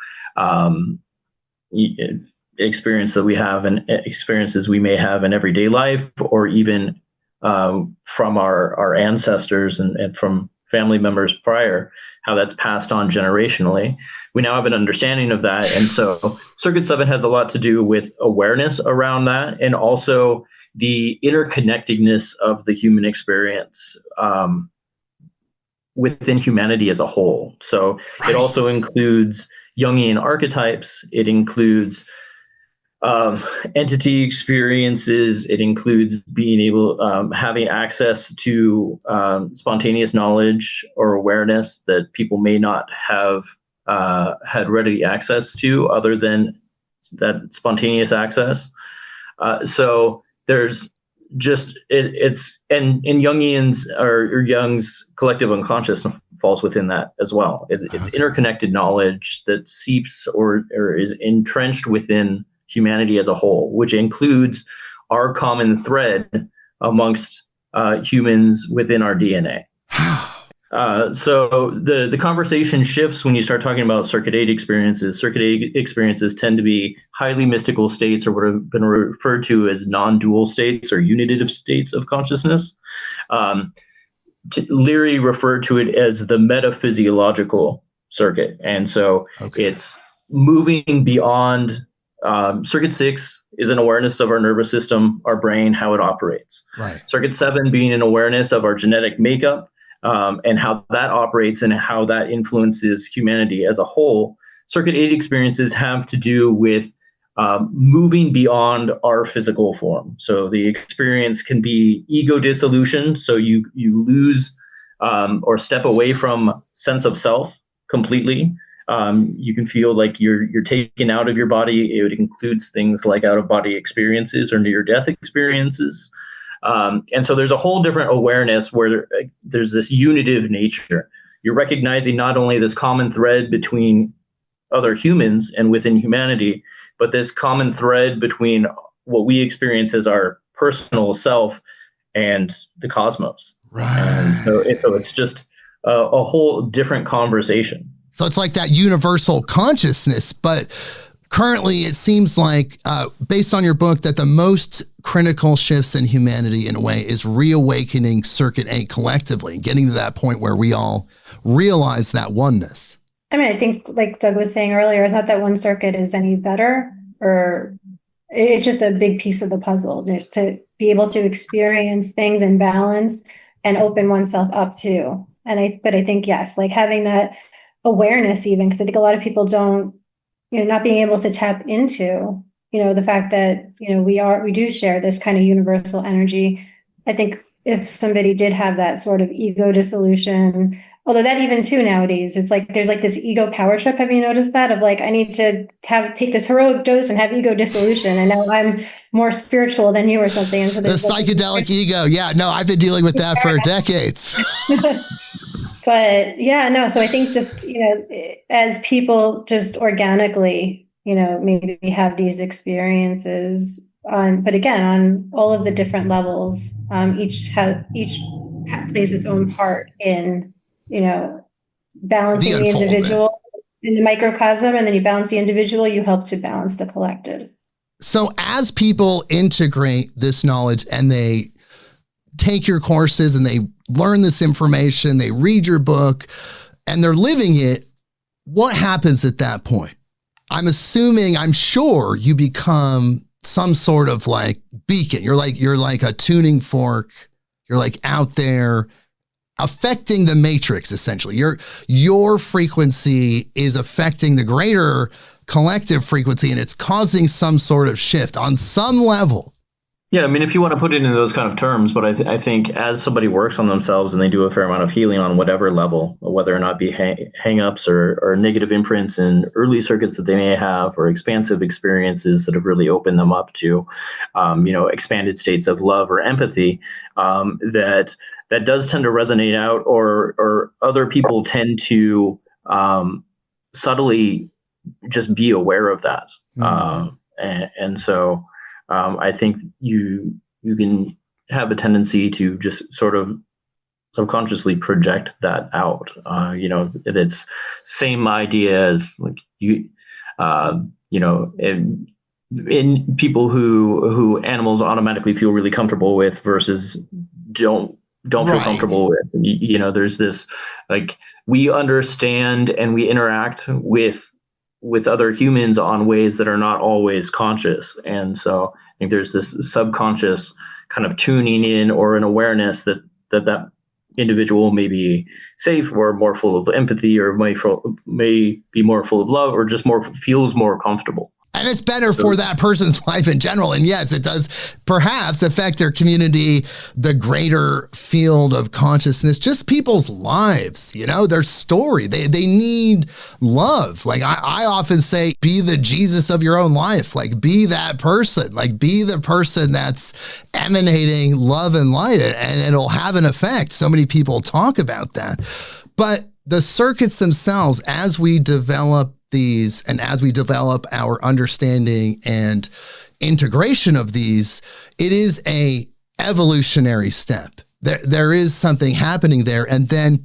experience that we have and experiences we may have in everyday life, or even from our ancestors and from family members prior, how that's passed on generationally. We now have an understanding of that. And so Circuit 7 has a lot to do with awareness around that, and also the interconnectedness of the human experience within humanity as a whole. So it also includes Jungian archetypes. It includes entity experiences. It includes being able, having access to spontaneous knowledge or awareness that people may not have had ready access to, other than that spontaneous access. So there's just it's and Jungian's or Jung's collective unconscious falls within that as well. It's interconnected knowledge that seeps or is entrenched within humanity as a whole, which includes our common thread amongst humans within our DNA. So the conversation shifts when you start talking about Circuit 8 experiences. Circuit 8 experiences tend to be highly mystical states, or what have been referred to as non-dual states or unitive states of consciousness. Leary referred to it as the metaphysiological circuit. And so it's moving beyond. Circuit 6 is an awareness of our nervous system, our brain, how it operates. Right. Circuit 7 being an awareness of our genetic makeup, and how that operates and how that influences humanity as a whole. Circuit 8 experiences have to do with moving beyond our physical form. So the experience can be ego dissolution. So you lose or step away from sense of self completely. You can feel like you're taken out of your body. It includes things like out-of-body experiences or near-death experiences. And so there's a whole different awareness where there's this unitive nature. You're recognizing not only this common thread between other humans and within humanity, but this common thread between what we experience as our personal self and the cosmos. Right. And so it's just a whole different conversation. So it's like that universal consciousness, but currently it seems like, based on your book, that the most critical shifts in humanity, in a way, is reawakening Circuit 8 collectively, getting to that point where we all realize that oneness. I mean, I think, like Doug was saying earlier, it's not that one circuit is any better, or it's just a big piece of the puzzle, just to be able to experience things in balance and open oneself up to. But I think, yes, like having that awareness, even because I think a lot of people don't, not being able to tap into, the fact that, we do share this kind of universal energy. I think if somebody did have that sort of ego dissolution, although that even too nowadays, it's like there's like this ego power trip. Have you noticed that? Of like, I need to take this heroic dose and have ego dissolution, and now I'm more spiritual than you or something. And so the psychedelic ego. Yeah, no, I've been dealing with that for decades. But yeah, no. So I think just, as people just organically, maybe have these experiences but again, on all of the different levels, each plays its own part in, balancing the individual in the microcosm, and then you balance the individual, you help to balance the collective. So as people integrate this knowledge and they take your courses and they learn this information, they read your book, and they're living it, what happens at that point? I'm sure you become some sort of like beacon. You're like a tuning fork. You're like out there affecting the matrix, essentially. Your frequency is affecting the greater collective frequency, and it's causing some sort of shift on some level. Yeah, I mean, if you want to put it in those kind of terms, but I think as somebody works on themselves and they do a fair amount of healing on whatever level, whether or not be hang-ups or negative imprints in early circuits that they may have, or expansive experiences that have really opened them up to, expanded states of love or empathy, that does tend to resonate out, or other people tend to subtly just be aware of that. And so I think you can have a tendency to just sort of subconsciously project that out. It's same idea as like You know, in people who animals automatically feel really comfortable with versus don't feel Right. comfortable with. You know, there's this, like, we understand and we interact with other humans on ways that are not always conscious. And so I think there's this subconscious kind of tuning in or an awareness that individual may be safe or more full of empathy, or may be more full of love, or just feels more comfortable. And it's better for that person's life in general. And yes, it does perhaps affect their community, the greater field of consciousness, just people's lives, you know, their story. They need love. Like I often say, be the Jesus of your own life. Like, be that person. Like, be the person that's emanating love and light, and it'll have an effect. So many people talk about that. But the circuits themselves, as we develop these and as we develop our understanding and integration of these, it is a evolutionary step. There is something happening there. And then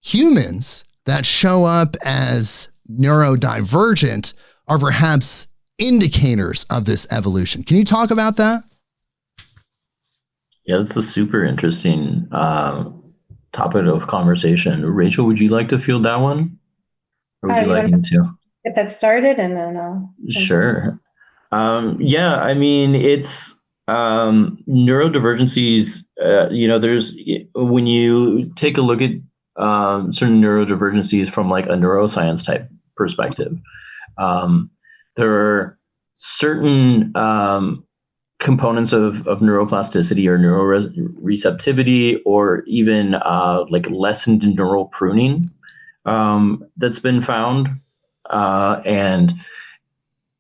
humans that show up as neurodivergent are perhaps indicators of this evolution. Can you talk about that? Yeah, that's a super interesting topic of conversation. Rachel, would you like to field that one? Or would you like me to get that started, and then I'll Sure. Yeah, I mean, it's neurodivergencies. You know, there's, when you take a look at certain neurodivergencies from like a neuroscience type perspective, there are certain components of neuroplasticity or neuroreceptivity, or even like lessened neural pruning that's been found, and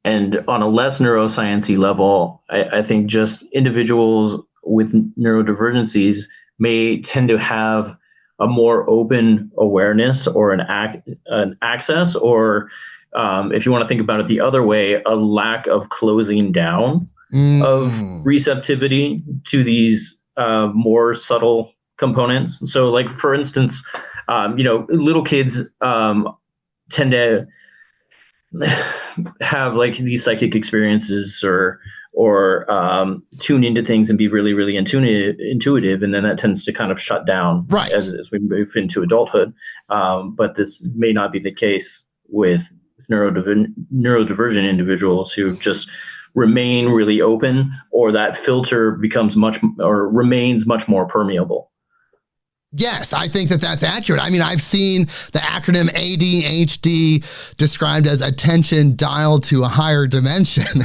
on a less neuroscience-y level, I think just individuals with neurodivergencies may tend to have a more open awareness or an access, or if you want to think about it the other way, a lack of closing down of receptivity to these more subtle components. So, like, for instance, you know, little kids tend to have like these psychic experiences, or tune into things and be really, really intuitive, and then that tends to kind of shut down as we move into adulthood. But this may not be the case with neurodivergent individuals who just remain really open, or that filter remains much more permeable. Yes, I think that that's accurate. I mean, I've seen the acronym ADHD described as attention dialed to a higher dimension.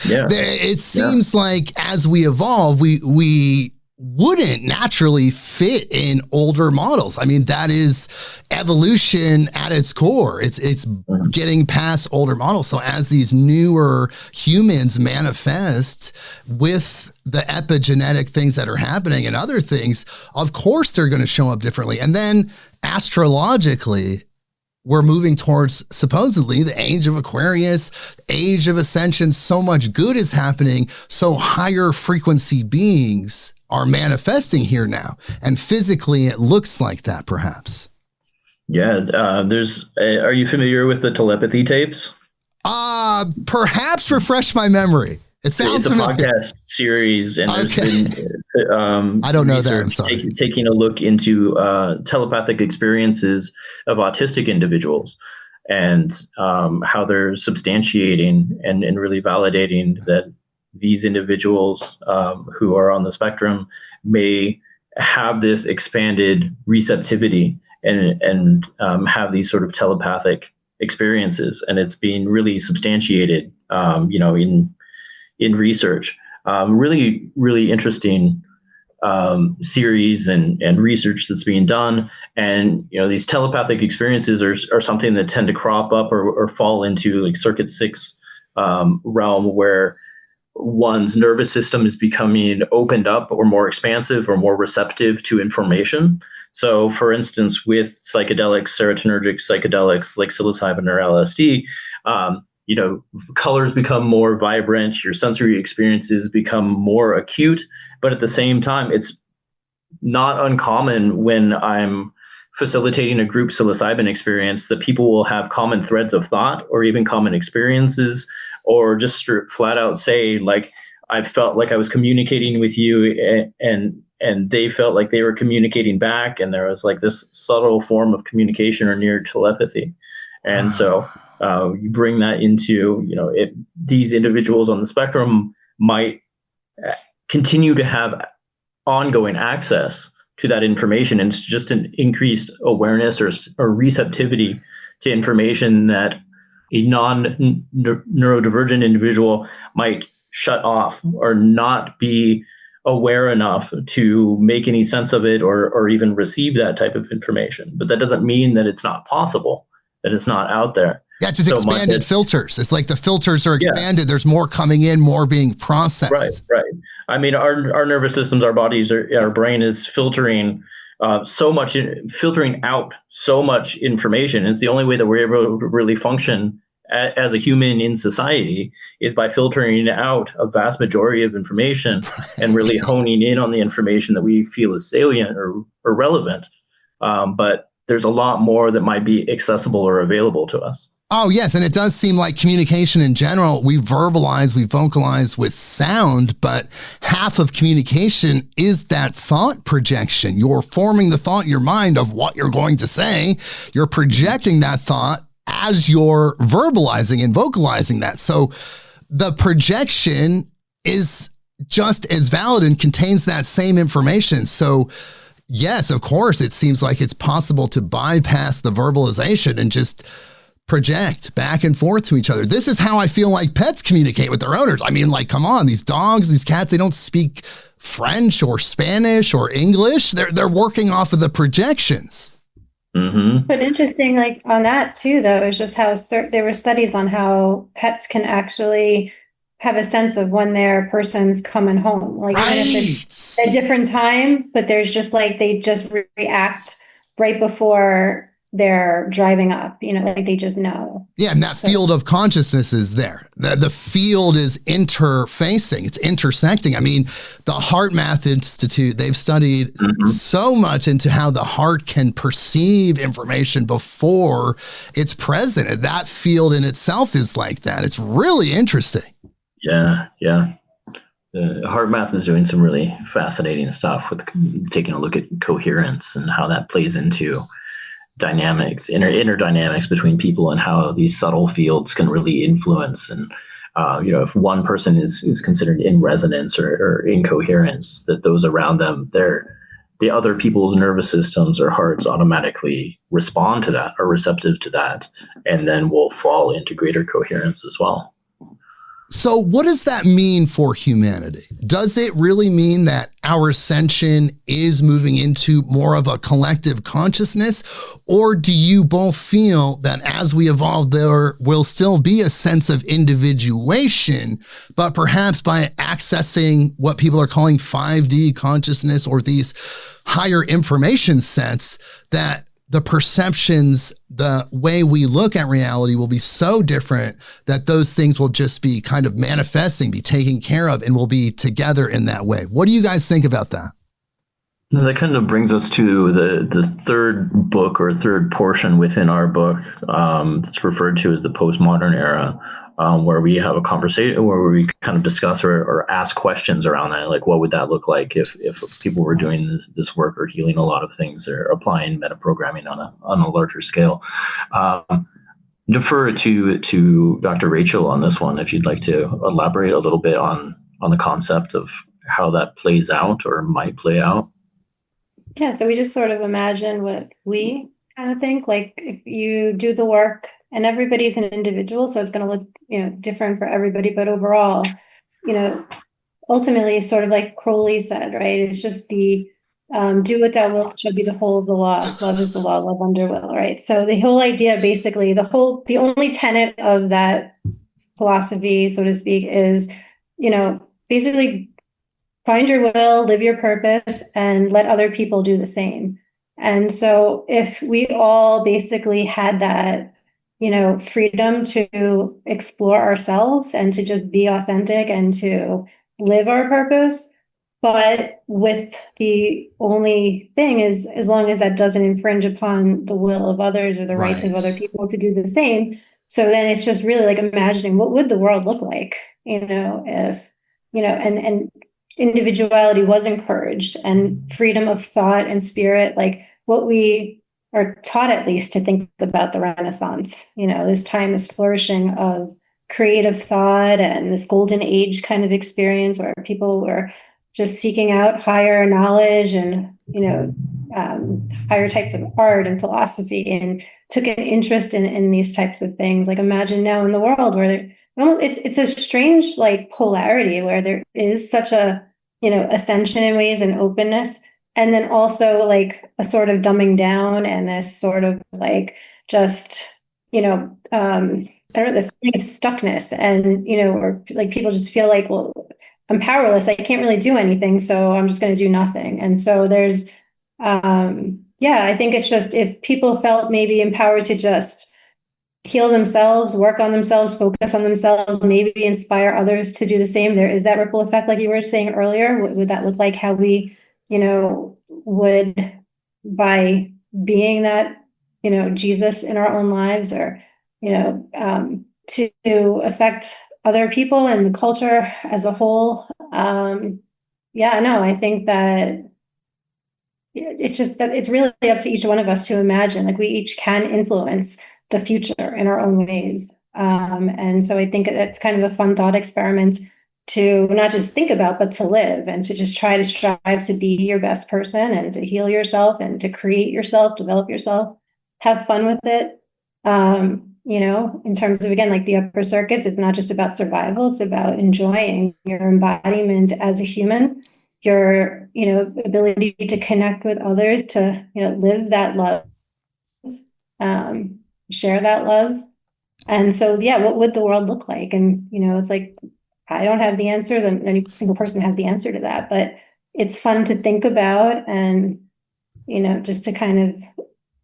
It seems like as we evolve, we wouldn't naturally fit in older models. I mean, that is evolution at its core. It's getting past older models. So as these newer humans manifest with the epigenetic things that are happening and other things, of course they're going to show up differently. And then astrologically, we're moving towards supposedly the age of Aquarius, age of Ascension. So much good is happening. So higher frequency beings are manifesting here now. And physically, it looks like that, perhaps. Yeah. Are you familiar with the telepathy tapes? Perhaps refresh my memory. It sounds familiar. It's a podcast series, and there's been I don't know that. I'm sorry. Taking a look into telepathic experiences of autistic individuals, and how they're substantiating and really validating that these individuals who are on the spectrum may have this expanded receptivity and have these sort of telepathic experiences, and it's being really substantiated, you know, in research. Really, really interesting series and research that's being done. And, you know, these telepathic experiences are something that tend to crop up or fall into like circuit 6 realm, where one's nervous system is becoming opened up or more expansive or more receptive to information. So, for instance, with psychedelics, serotonergic psychedelics like psilocybin or LSD, you know, colors become more vibrant, your sensory experiences become more acute, but at the same time, it's not uncommon when I'm facilitating a group psilocybin experience, that people will have common threads of thought or even common experiences, or just flat out say, like, I felt like I was communicating with you, and they felt like they were communicating back, and there was like this subtle form of communication or near telepathy. And so you bring that into, these individuals on the spectrum might continue to have ongoing access to that information, and it's just an increased awareness or receptivity to information that a non-neurodivergent individual might shut off or not be aware enough to make any sense of it, or even receive that type of information. But that doesn't mean that it's not possible, that it's not out there. Yeah, just So expanded filters. It's like the filters are expanded. Yeah. There's more coming in, more being processed. Right. I mean, our nervous systems, our bodies, our brain is filtering filtering out so much information. It's the only way that we're able to really function as a human in society, is by filtering out a vast majority of information and really honing in on the information that we feel is salient or relevant. But there's a lot more that might be accessible or available to us. Oh, yes. And it does seem like communication in general, we vocalize with sound, but half of communication is that thought projection. You're forming the thought in your mind of what you're going to say. You're projecting that thought as you're verbalizing and vocalizing that. So the projection is just as valid and contains that same information. So yes, of course, it seems like it's possible to bypass the verbalization and just project back and forth to each other. This is how I feel like pets communicate with their owners. I mean, like, come on, these dogs, these cats, they don't speak French or Spanish or English. They're working off of the projections. Mm-hmm. But interesting, like on that too, though, is just how there were studies on how pets can actually have a sense of when their person's coming home. Like even if it's a different time, but there's just like, they just react right before they're driving up, like they just know. Yeah, and that field of consciousness is there. The field is interfacing, it's intersecting. I mean, the Heart Math Institute, they've studied so much into how the heart can perceive information before it's present. And that field in itself is like that. It's really interesting. Yeah. The Heart Math is doing some really fascinating stuff with taking a look at coherence and how that plays into dynamics, inner dynamics between people, and how these subtle fields can really influence. And if one person is considered in resonance or incoherence, that those around them, the other people's nervous systems or hearts automatically respond to that, are receptive to that, and then will fall into greater coherence as well. So what does that mean for humanity? Does it really mean that our ascension is moving into more of a collective consciousness? Or do you both feel that as we evolve, there will still be a sense of individuation, but perhaps by accessing what people are calling 5D consciousness, or these higher information sets, that the perceptions, the way we look at reality will be so different that those things will just be kind of manifesting, be taken care of, and will be together in that way? What do you guys think about that? That kind of brings us to the third book, or third portion within our book, that's referred to as the postmodern era, where we have a conversation where we kind of discuss or ask questions around that, like what would that look like if people were doing this work, or healing a lot of things, or applying metaprogramming on a larger scale. Defer to Dr. Rachel on this one, if you'd like to elaborate a little bit on the concept of how that plays out or might play out. Yeah, so we just sort of imagine what we kind of think, like if you do the work, and everybody's an individual, so it's going to look, different for everybody. But overall, ultimately, sort of like Crowley said, right? It's just the do what thou wilt shall be the whole of the law. Love is the law, love under will, right? So the whole idea, basically, the only tenet of that philosophy, so to speak, is, basically find your will, live your purpose, and let other people do the same. And so if we all basically had that, freedom to explore ourselves and to just be authentic and to live our purpose, But with the only thing is, as long as that doesn't infringe upon the will of others or the rights of other Right. people to do the same. So then it's just really like imagining what would the world look like, if, and individuality was encouraged and freedom of thought and spirit, like what we are taught at least to think about the Renaissance, this time, this flourishing of creative thought and this golden age kind of experience where people were just seeking out higher knowledge and higher types of art and philosophy, and took an interest in these types of things. Like imagine now in the world where it's a strange like polarity where there is such a ascension in ways and openness, and then also like a sort of dumbing down and this sort of like just I don't know, the feeling of stuckness, and or like people just feel like, well, I'm powerless. I can't really do anything, so I'm just going to do nothing. And so there's, I think it's just if people felt maybe empowered to just heal themselves, work on themselves, focus on themselves, maybe inspire others to do the same. There is that ripple effect, like you were saying earlier. What would that look like? How we, would by being that, Jesus in our own lives, or, to affect other people and the culture as a whole. I think that it's just that it's really up to each one of us to imagine, like we each can influence the future in our own ways. And so I think that's kind of a fun thought experiment to not just think about, but to live, and to just try to strive to be your best person and to heal yourself and to create yourself, develop yourself, have fun with it. In terms of, again, like the upper circuits, it's not just about survival, it's about enjoying your embodiment as a human, your, ability to connect with others, to, live that love, share that love. And so, what would the world look like? And, it's like, I don't have the answers, and any single person has the answer to that, but it's fun to think about, and, just to kind of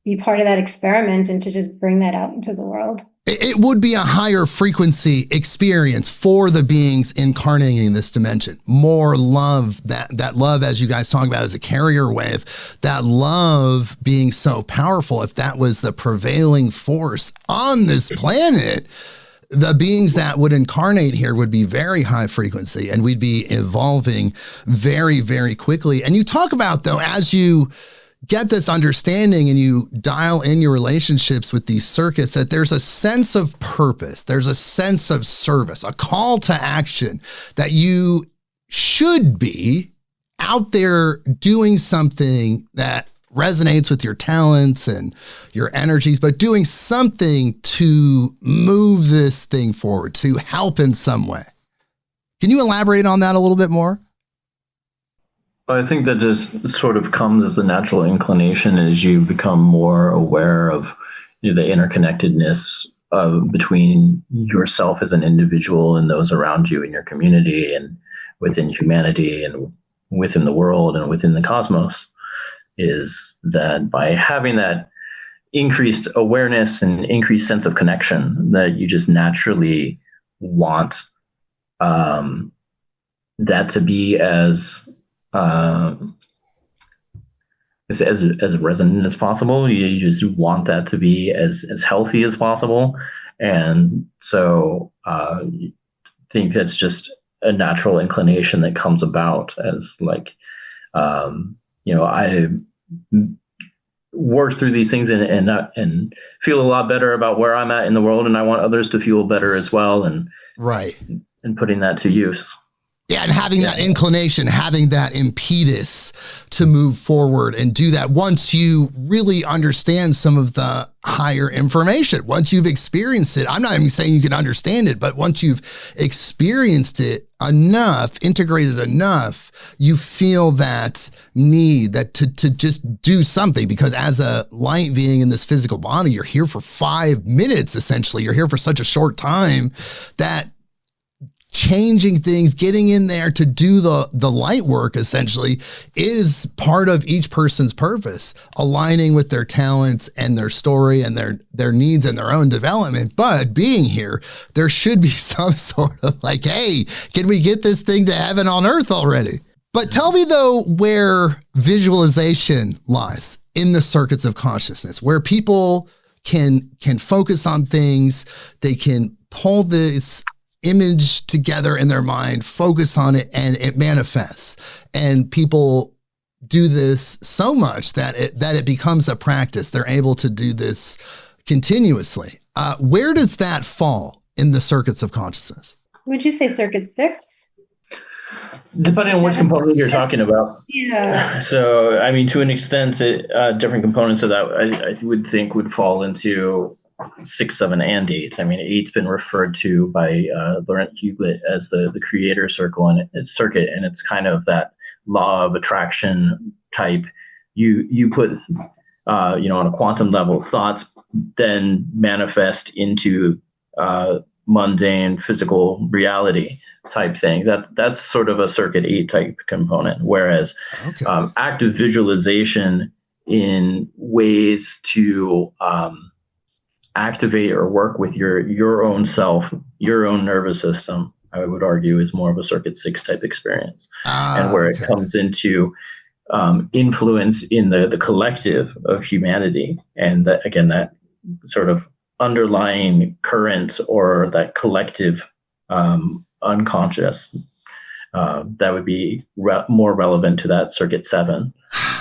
be part of that experiment and to just bring that out into the world. It would be a higher frequency experience for the beings incarnating in this dimension. More love, that love, as you guys talk about, as a carrier wave, that love being so powerful. If that was the prevailing force on this planet, the beings that would incarnate here would be very high frequency, and we'd be evolving very, very quickly. And you talk about, though, as you get this understanding and you dial in your relationships with these circuits, that there's a sense of purpose, there's a sense of service, a call to action, that you should be out there doing something that resonates with your talents and your energies, but doing something to move this thing forward, to help in some way. Can you elaborate on that a little bit more? I think that just sort of comes as a natural inclination as you become more aware of the interconnectedness between yourself as an individual and those around you in your community and within humanity and within the world and within the cosmos. Is that by having that increased awareness and increased sense of connection, that you just naturally want that to be as resonant as possible. You just want that to be as healthy as possible. And so I think that's just a natural inclination that comes about as like, I work through these things and feel a lot better about where I'm at in the world. And I want others to feel better as well. And right. And putting that to use. Yeah, and having that inclination, having that impetus to move forward and do that once you really understand some of the higher information, once you've experienced it. I'm not even saying you can understand it, but once you've experienced it enough, integrated enough, you feel that need that to just do something, because as a light being in this physical body, you're here for 5 minutes, essentially. You're here for such a short time that changing things, getting in there to do the light work, essentially, is part of each person's purpose, aligning with their talents and their story and their needs and their own development. But being here, there should be some sort of like, hey, can we get this thing to heaven on earth already? But tell me though, where visualization lies in the circuits of consciousness, where people can focus on things, they can pull this image together in their mind, focus on it, and it manifests. And people do this so much that it becomes a practice. They're able to do this continuously. Where does that fall in the circuits of consciousness? Would you say circuit 6? Depending on which component you're talking about. Yeah. So, I mean, to an extent, different components of that I would think would fall into 6, 7, and 8. I mean, 8's been referred to by Laurent Huglet as the creator circle and circuit, and it's kind of that law of attraction type. You put, on a quantum level, thoughts then manifest into mundane physical reality type thing. That's sort of a circuit 8 type component. Whereas active visualization in ways to activate or work with your own self, your own nervous system, I would argue is more of a circuit 6 type experience. And where it comes into influence in the collective of humanity. And that, again, that sort of underlying current or that collective unconscious, that would be more relevant to that circuit 7.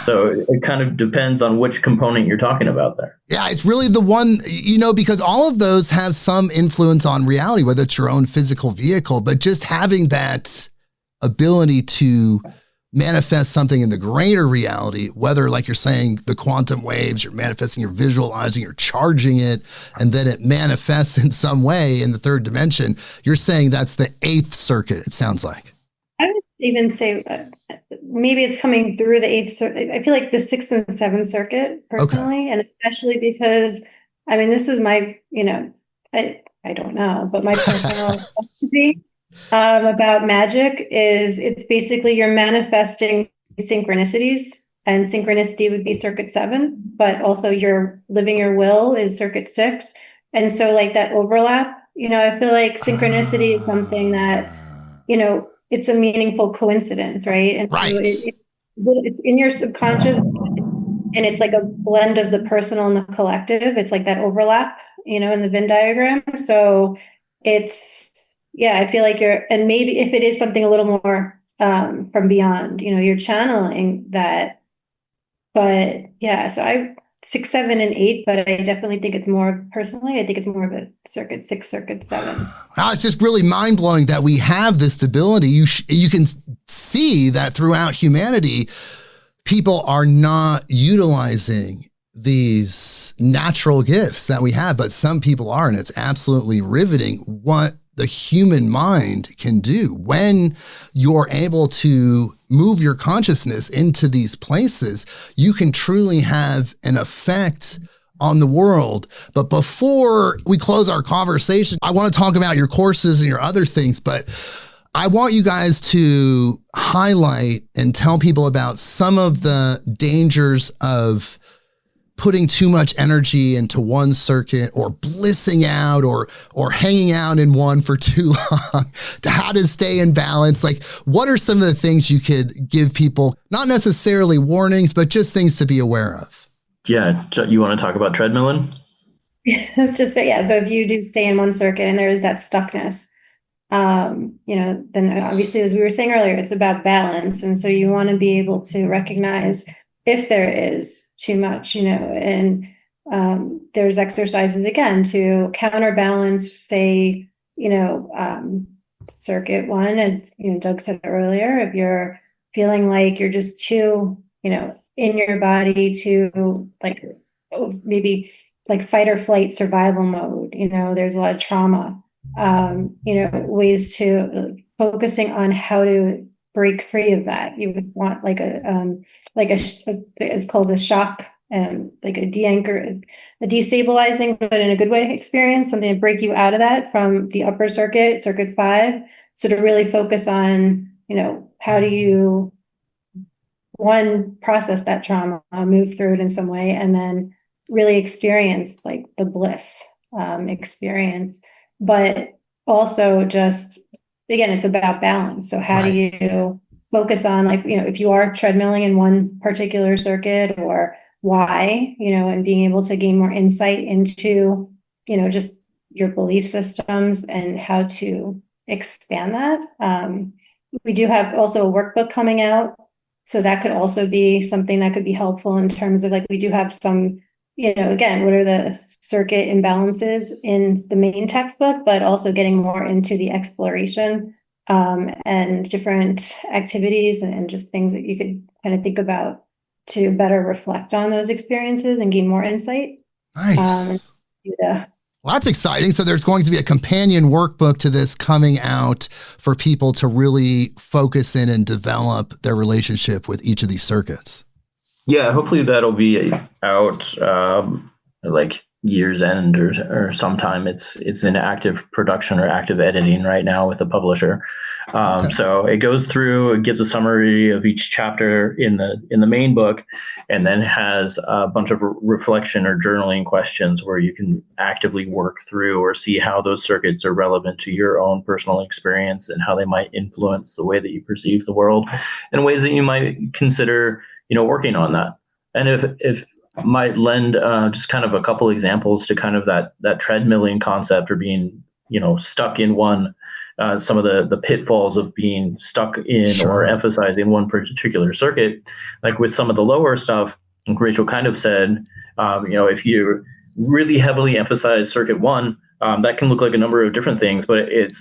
So it kind of depends on which component you're talking about there. Yeah, it's really the one, because all of those have some influence on reality, whether it's your own physical vehicle, but just having that ability to manifest something in the greater reality, whether, like you're saying, the quantum waves, you're manifesting, you're visualizing, you're charging it, and then it manifests in some way in the third dimension. You're saying that's the 8th circuit, it sounds like. I would even say maybe it's coming through the 8th circuit. I feel like the 6th and 7th circuit personally, and especially because, I mean, this is my, I don't know, but my personal philosophy about magic is it's basically you're manifesting synchronicities, and synchronicity would be circuit 7, but also you're living your will is circuit 6. And so like that overlap, I feel like synchronicity is something that, it's a meaningful coincidence, right? And right. So it's in your subconscious, and it's like a blend of the personal and the collective. It's like that overlap, in the Venn diagram. So it's, I feel like and maybe if it is something a little more from beyond, you're channeling that. But so 6, 7, and 8, but I definitely think it's more, personally, I think it's more of a circuit 6, circuit 7. Wow, it's just really mind-blowing that we have this ability. You can see that throughout humanity, people are not utilizing these natural gifts that we have, but some people are, and it's absolutely riveting what the human mind can do when you're able to move your consciousness into these places. You can truly have an effect on the world. But before we close our conversation, I want to talk about your courses and your other things, but I want you guys to highlight and tell people about some of the dangers of putting too much energy into one circuit, or blissing out, or hanging out in one for too long, how to stay in balance. Like, what are some of the things you could give people, not necessarily warnings, but just things to be aware of? Yeah. You want to talk about treadmilling? Let's just say, so if you do stay in one circuit and there is that stuckness, then obviously, as we were saying earlier, it's about balance. And so you want to be able to recognize if there is too much, and there's exercises, again, to counterbalance, say, circuit 1, as Doug said earlier, if you're feeling like you're just too, in your body, to maybe like fight or flight survival mode, there's a lot of trauma, ways to focusing on how to break free of that. You would want it's called a shock, like a de-anchor, a destabilizing, but in a good way experience, something to break you out of that from the upper circuit, circuit 5. So to really focus on, how do you, one, process that trauma, move through it in some way, and then really experience like the bliss experience. But also just, again, it's about balance. So how do you focus on, like, if you are treadmilling in one particular circuit, or why, and being able to gain more insight into, just your belief systems and how to expand that. We do have also a workbook coming out. So that could also be something that could be helpful in terms of, like, we do have some, again, what are the circuit imbalances in the main textbook, but also getting more into the exploration and different activities and just things that you could kind of think about to better reflect on those experiences and gain more insight. Nice. Yeah. Well, that's exciting. So there's going to be a companion workbook to this coming out for people to really focus in and develop their relationship with each of these circuits. Yeah, hopefully that'll be out like year's end or sometime. It's in active production or active editing right now with the publisher. Okay. So it goes through, it gives a summary of each chapter in the main book, and then has a bunch of reflection or journaling questions where you can actively work through or see how those circuits are relevant to your own personal experience and how they might influence the way that you perceive the world, and ways that you might consider, working on that. And if might lend just kind of a couple examples to kind of that treadmilling concept, or being, stuck in one, some of the pitfalls of being stuck in or emphasizing one particular circuit, like with some of the lower stuff. Like Rachel kind of said, if you really heavily emphasize circuit one, that can look like a number of different things, but it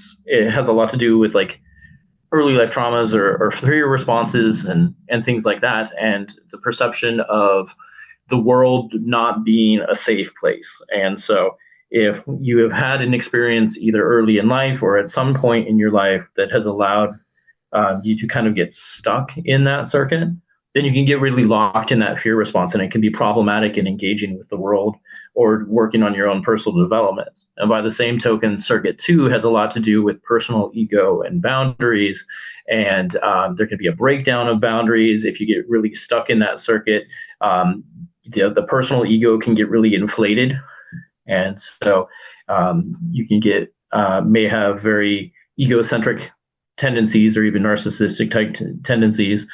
has a lot to do with, like, early life traumas or fear responses and things like that, and the perception of the world not being a safe place. And so if you have had an experience either early in life or at some point in your life that has allowed you to kind of get stuck in that circuit, then you can get really locked in that fear response, and it can be problematic in engaging with the world or working on your own personal development. And by the same token, circuit 2 has a lot to do with personal ego and boundaries. And there can be a breakdown of boundaries if you get really stuck in that circuit. The personal ego can get really inflated. And so you can get, may have very egocentric tendencies or even narcissistic type tendencies.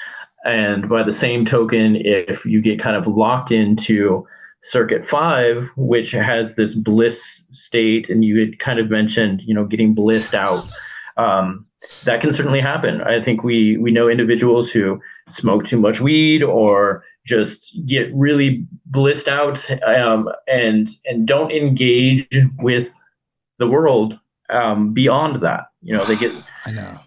And by the same token, if you get kind of locked into circuit 5, which has this bliss state, and you had kind of mentioned, getting blissed out, that can certainly happen. I think we know individuals who smoke too much weed or just get really blissed out and don't engage with the world beyond that.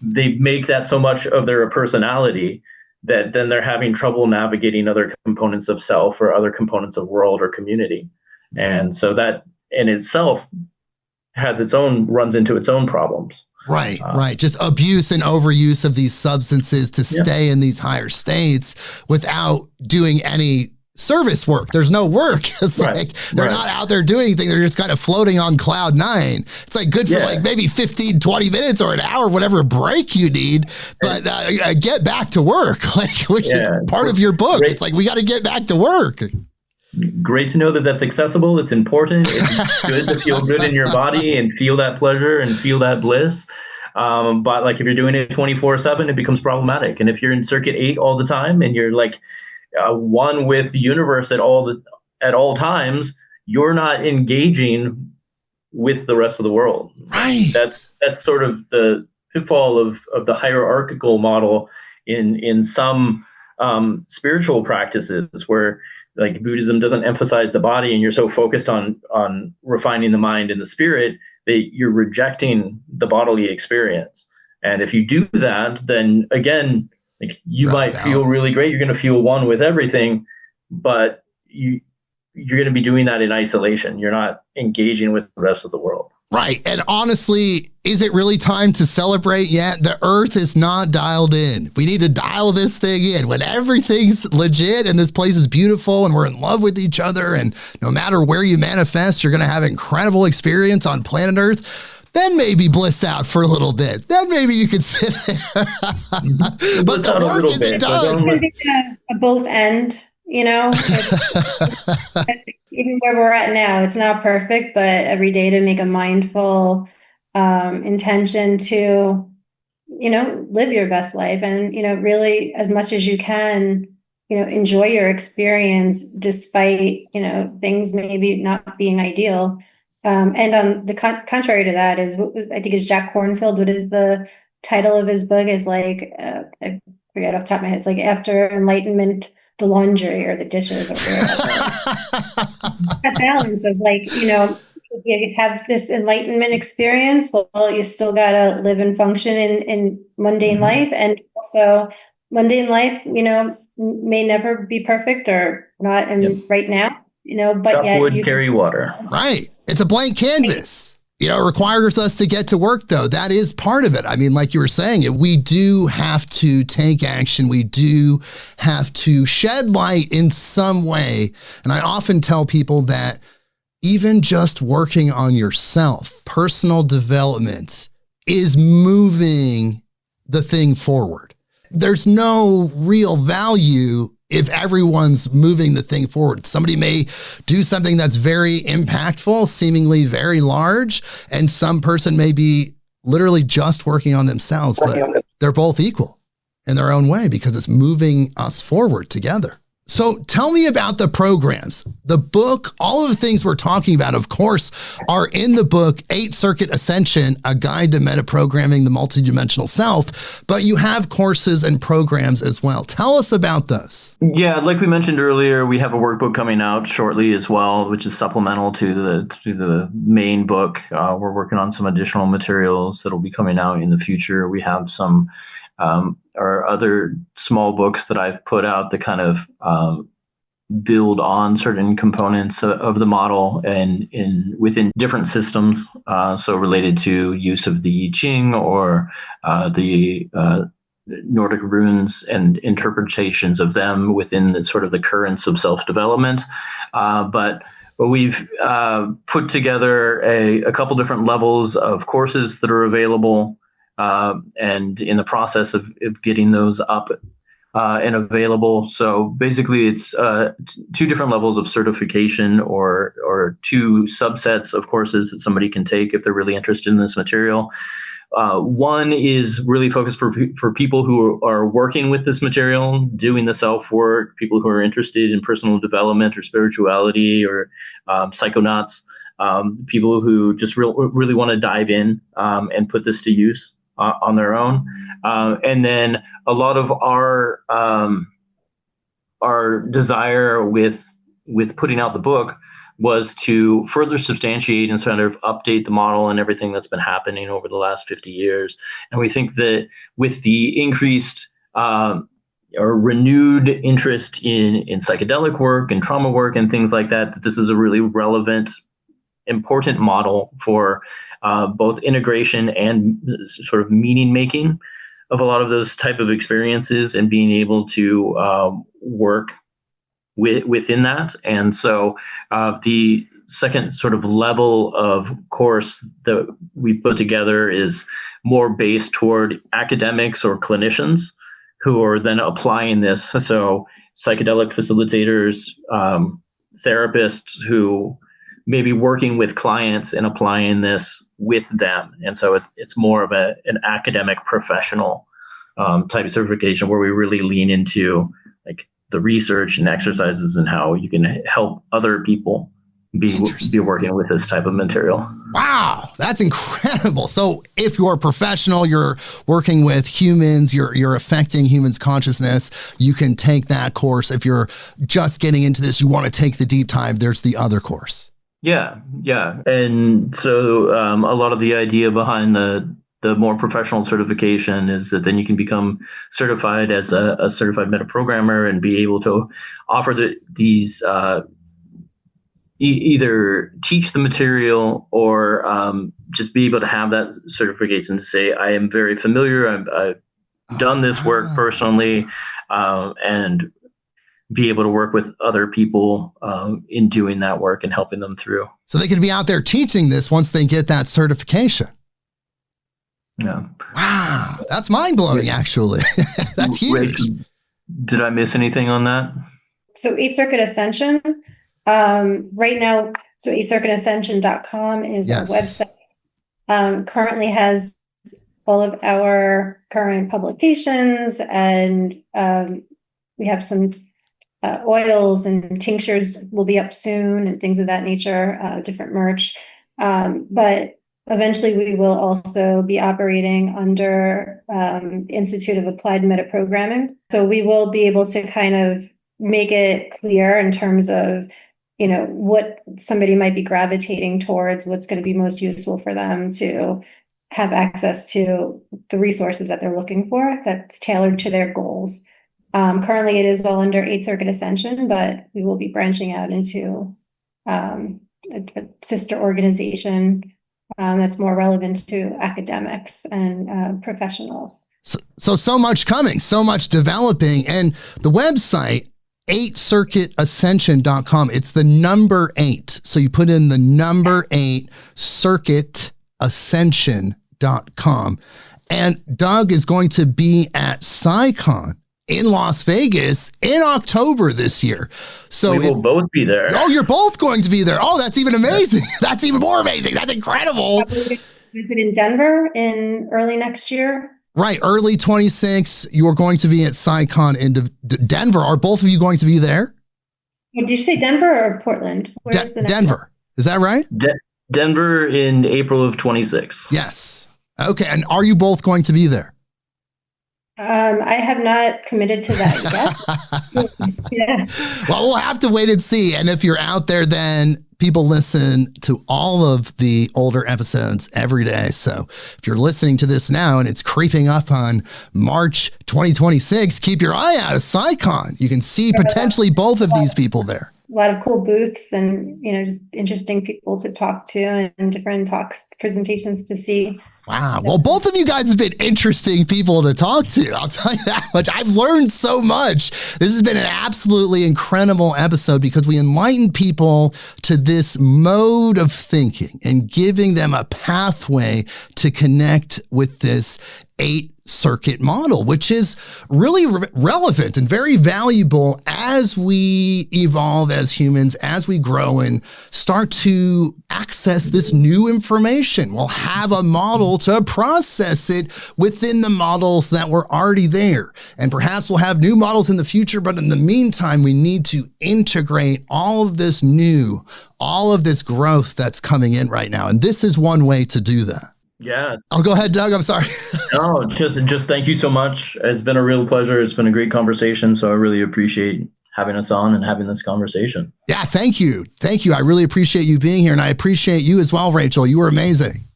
They make that so much of their personality that then they're having trouble navigating other components of self or other components of world or community. And so that in itself runs into its own problems. Right. Just abuse and overuse of these substances to stay in these higher states without doing any service work. There's no work. It's like they're not out there doing anything. They're just kind of floating on cloud 9. It's like good for like maybe 15, 20 minutes or an hour, whatever break you need, but get back to work, which is part of your book. It's like, we got to get back to work. Great to know that that's accessible. It's important. It's good to feel good in your body and feel that pleasure and feel that bliss. But like if you're doing it 24/7, it becomes problematic. And if you're in circuit 8 all the time and you're like one with the universe at all times, you're not engaging with the rest of the world. Right. That's sort of the pitfall of the hierarchical model in some spiritual practices, where like Buddhism doesn't emphasize the body, and you're so focused on refining the mind and the spirit that you're rejecting the bodily experience. And if you do that, then again, like you might feel really great. You're going to feel one with everything, but you're going to be doing that in isolation. You're not engaging with the rest of the world. Right. And honestly, is it really time to celebrate yet? The earth is not dialed in. We need to dial this thing in. When everything's legit and this place is beautiful and we're in love with each other, and no matter where you manifest, you're going to have an incredible experience on planet Earth, then maybe bliss out for a little bit. Then maybe you could sit there. But the work isn't done. It can be a both end, even where we're at now, it's not perfect, but every day to make a mindful intention to, live your best life and, really as much as you can, enjoy your experience despite, things maybe not being ideal. And on the contrary to that is I think is Jack Kornfield. What is the title of his book is like, I forget off the top of my head. It's like After Enlightenment, the laundry or the dishes or whatever. That balance of like, you have this enlightenment experience, well, you still gotta live and function in mundane life. And also mundane life, may never be perfect or not right now, but Chop yet wood, you carry water. Right. It's a blank canvas. It requires us to get to work, though. That is part of it. I mean, like you were saying, we do have to take action. We do have to shed light in some way. And I often tell people that even just working on yourself, personal development is moving the thing forward. There's no real value if everyone's moving the thing forward. Somebody may do something that's very impactful, seemingly very large, and some person may be literally just working on themselves, but they're both equal in their own way because it's moving us forward together. So tell me about the programs. The book, all of the things we're talking about, of course, are in the book, 8 Circuit Ascension, A Guide to Metaprogramming the Multidimensional Self, but you have courses and programs as well. Tell us about this. Yeah, like we mentioned earlier, we have a workbook coming out shortly as well, which is supplemental to the main book. We're working on some additional materials that will be coming out in the future. We have some or other small books that I've put out that kind of build on certain components of the model and within different systems. So related to use of the I Ching or the Nordic runes and interpretations of them within the sort of the currents of self-development. But we've put together a couple different levels of courses that are available. And in the process of getting those up and available. So basically it's 2 different levels of certification or 2 subsets of courses that somebody can take if they're really interested in this material. One is really focused for people who are working with this material, doing the self-work, people who are interested in personal development or spirituality or psychonauts, people who just really want to dive in and put this to use on their own. And then a lot of our desire with putting out the book was to further substantiate and sort of update the model and everything that's been happening over the last 50 years. And we think that with the increased or renewed interest in psychedelic work and trauma work and things like that, that this is a really relevant, important model for both integration and sort of meaning making of a lot of those type of experiences and being able to work within that. And so the second sort of level of course that we put together is more based toward academics or clinicians who are then applying this. So psychedelic facilitators, therapists who may be working with clients and applying this with them. And so it's more of an academic professional type of certification where we really lean into like the research and exercises and how you can help other people be working with this type of material. Wow, that's incredible. So if you're a professional, you're working with humans, you're affecting humans' consciousness, you can take that course. If you're just getting into this, you want to take the deep dive, there's the other course. Yeah. And so a lot of the idea behind the more professional certification is that then you can become certified as a certified metaprogrammer and be able to offer these either teach the material or just be able to have that certification to say, I am very familiar, I've done this work personally, and be able to work with other people in doing that work and helping them through. So they can be out there teaching this once they get that certification. Yeah. Wow. That's mind-blowing, actually. That's huge. Did I miss anything on that? So 8 Circuit Ascension, right now, so 8circuitascension.com is our website. Currently has all of our current publications, and we have some oils and tinctures will be up soon and things of that nature, different merch. But eventually we will also be operating under the Institute of Applied Metaprogramming. So we will be able to kind of make it clear in terms of, what somebody might be gravitating towards, what's going to be most useful for them to have access to the resources that they're looking for that's tailored to their goals. Currently, it is all under 8 Circuit Ascension, but we will be branching out into a sister organization that's more relevant to academics and professionals. So much coming, so much developing. And the website, 8circuitascension.com, it's the number 8. So you put in the number 8, circuitascension.com. And Doug is going to be at PsyCon in Las Vegas in October this year. So we will both be there. Oh, you're both going to be there. Oh, that's even amazing. That's even more amazing. That's incredible. Is it in Denver in early next year? Right. Early 26. You're going to be at PsyCon in Denver. Are both of you going to be there? Did you say Denver or Portland? Where's the next Denver. one? Is that right? Denver in April of 26. Yes. Okay. And are you both going to be there? I have not committed to that yet. Yeah. Well, we'll have to wait and see. And if you're out there, then people listen to all of the older episodes every day. So if you're listening to this now and it's creeping up on March 2026, keep your eye out of PsyCon. You can see potentially both of these people there. A lot of cool booths and, just interesting people to talk to and different presentations to see. Wow. Well, both of you guys have been interesting people to talk to. I'll tell you that much. I've learned so much. This has been an absolutely incredible episode because we enlighten people to this mode of thinking and giving them a pathway to connect with this 8-circuit model, which is really relevant and very valuable as we evolve as humans, as we grow and start to access this new information. We'll have a model to process it within the models that were already there. And perhaps we'll have new models in the future, but in the meantime, we need to integrate all of this new, all of this growth that's coming in right now. And this is one way to do that. Yeah. Oh, go ahead, Doug. I'm sorry. No, just thank you so much. It's been a real pleasure. It's been a great conversation. So I really appreciate having us on and having this conversation. Yeah, thank you. Thank you. I really appreciate you being here. And I appreciate you as well, Rachel. You were amazing.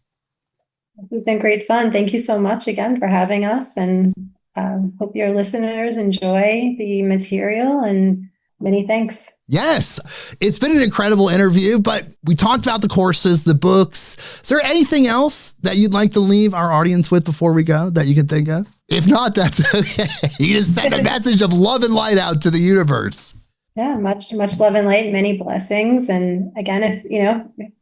It's been great fun. Thank you so much again for having us, and hope your listeners enjoy the material, and many thanks. Yes, it's been an incredible interview, but we talked about the courses, the books. Is there anything else that you'd like to leave our audience with before we go that you can think of? If not, that's okay. You just send a message of love and light out to the universe. Yeah, much love and light, many blessings. And again, if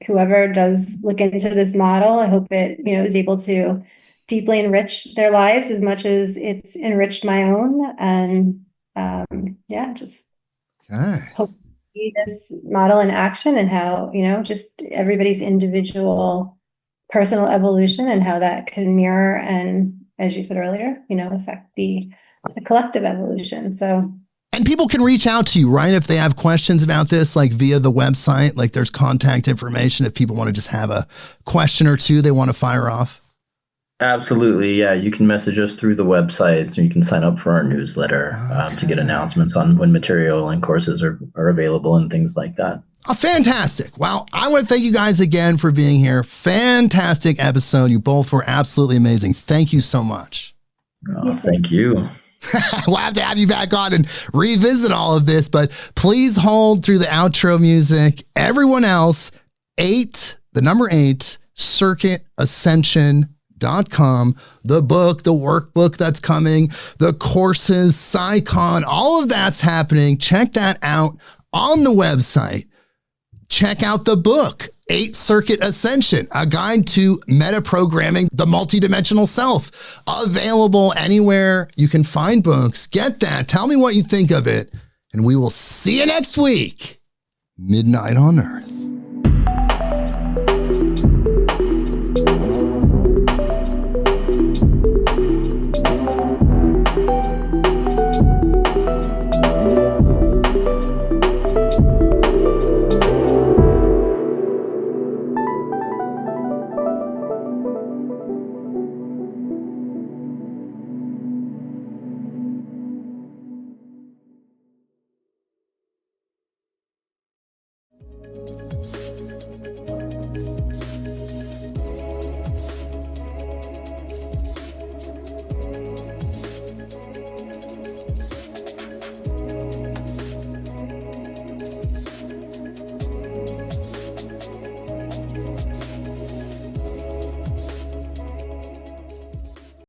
whoever does look into this model, I hope it is able to deeply enrich their lives as much as it's enriched my own. And just hope to see this model in action and how just everybody's individual personal evolution and how that can mirror and, as you said earlier, affect the collective evolution. So. And people can reach out to you, right? If they have questions about this, like via the website, like there's contact information. If people want to just have a question or two they want to fire off. Absolutely. Yeah. You can message us through the website. So you can sign up for our newsletter to get announcements on when material and courses are available and things like that. Oh, fantastic. Well, I want to thank you guys again for being here. Fantastic episode. You both were absolutely amazing. Thank you so much. Oh, thank you. We'll have to have you back on and revisit all of this, but please hold through the outro music. Everyone else, 8, the number 8, circuitascension.com, the book, the workbook that's coming, the courses, PsyCon, all of that's happening. Check that out on the website. Check out the book, 8 Circuit Ascension, a guide to metaprogramming the multidimensional self. Available anywhere you can find books. Get that. Tell me what you think of it. And we will see you next week. Midnight on Earth.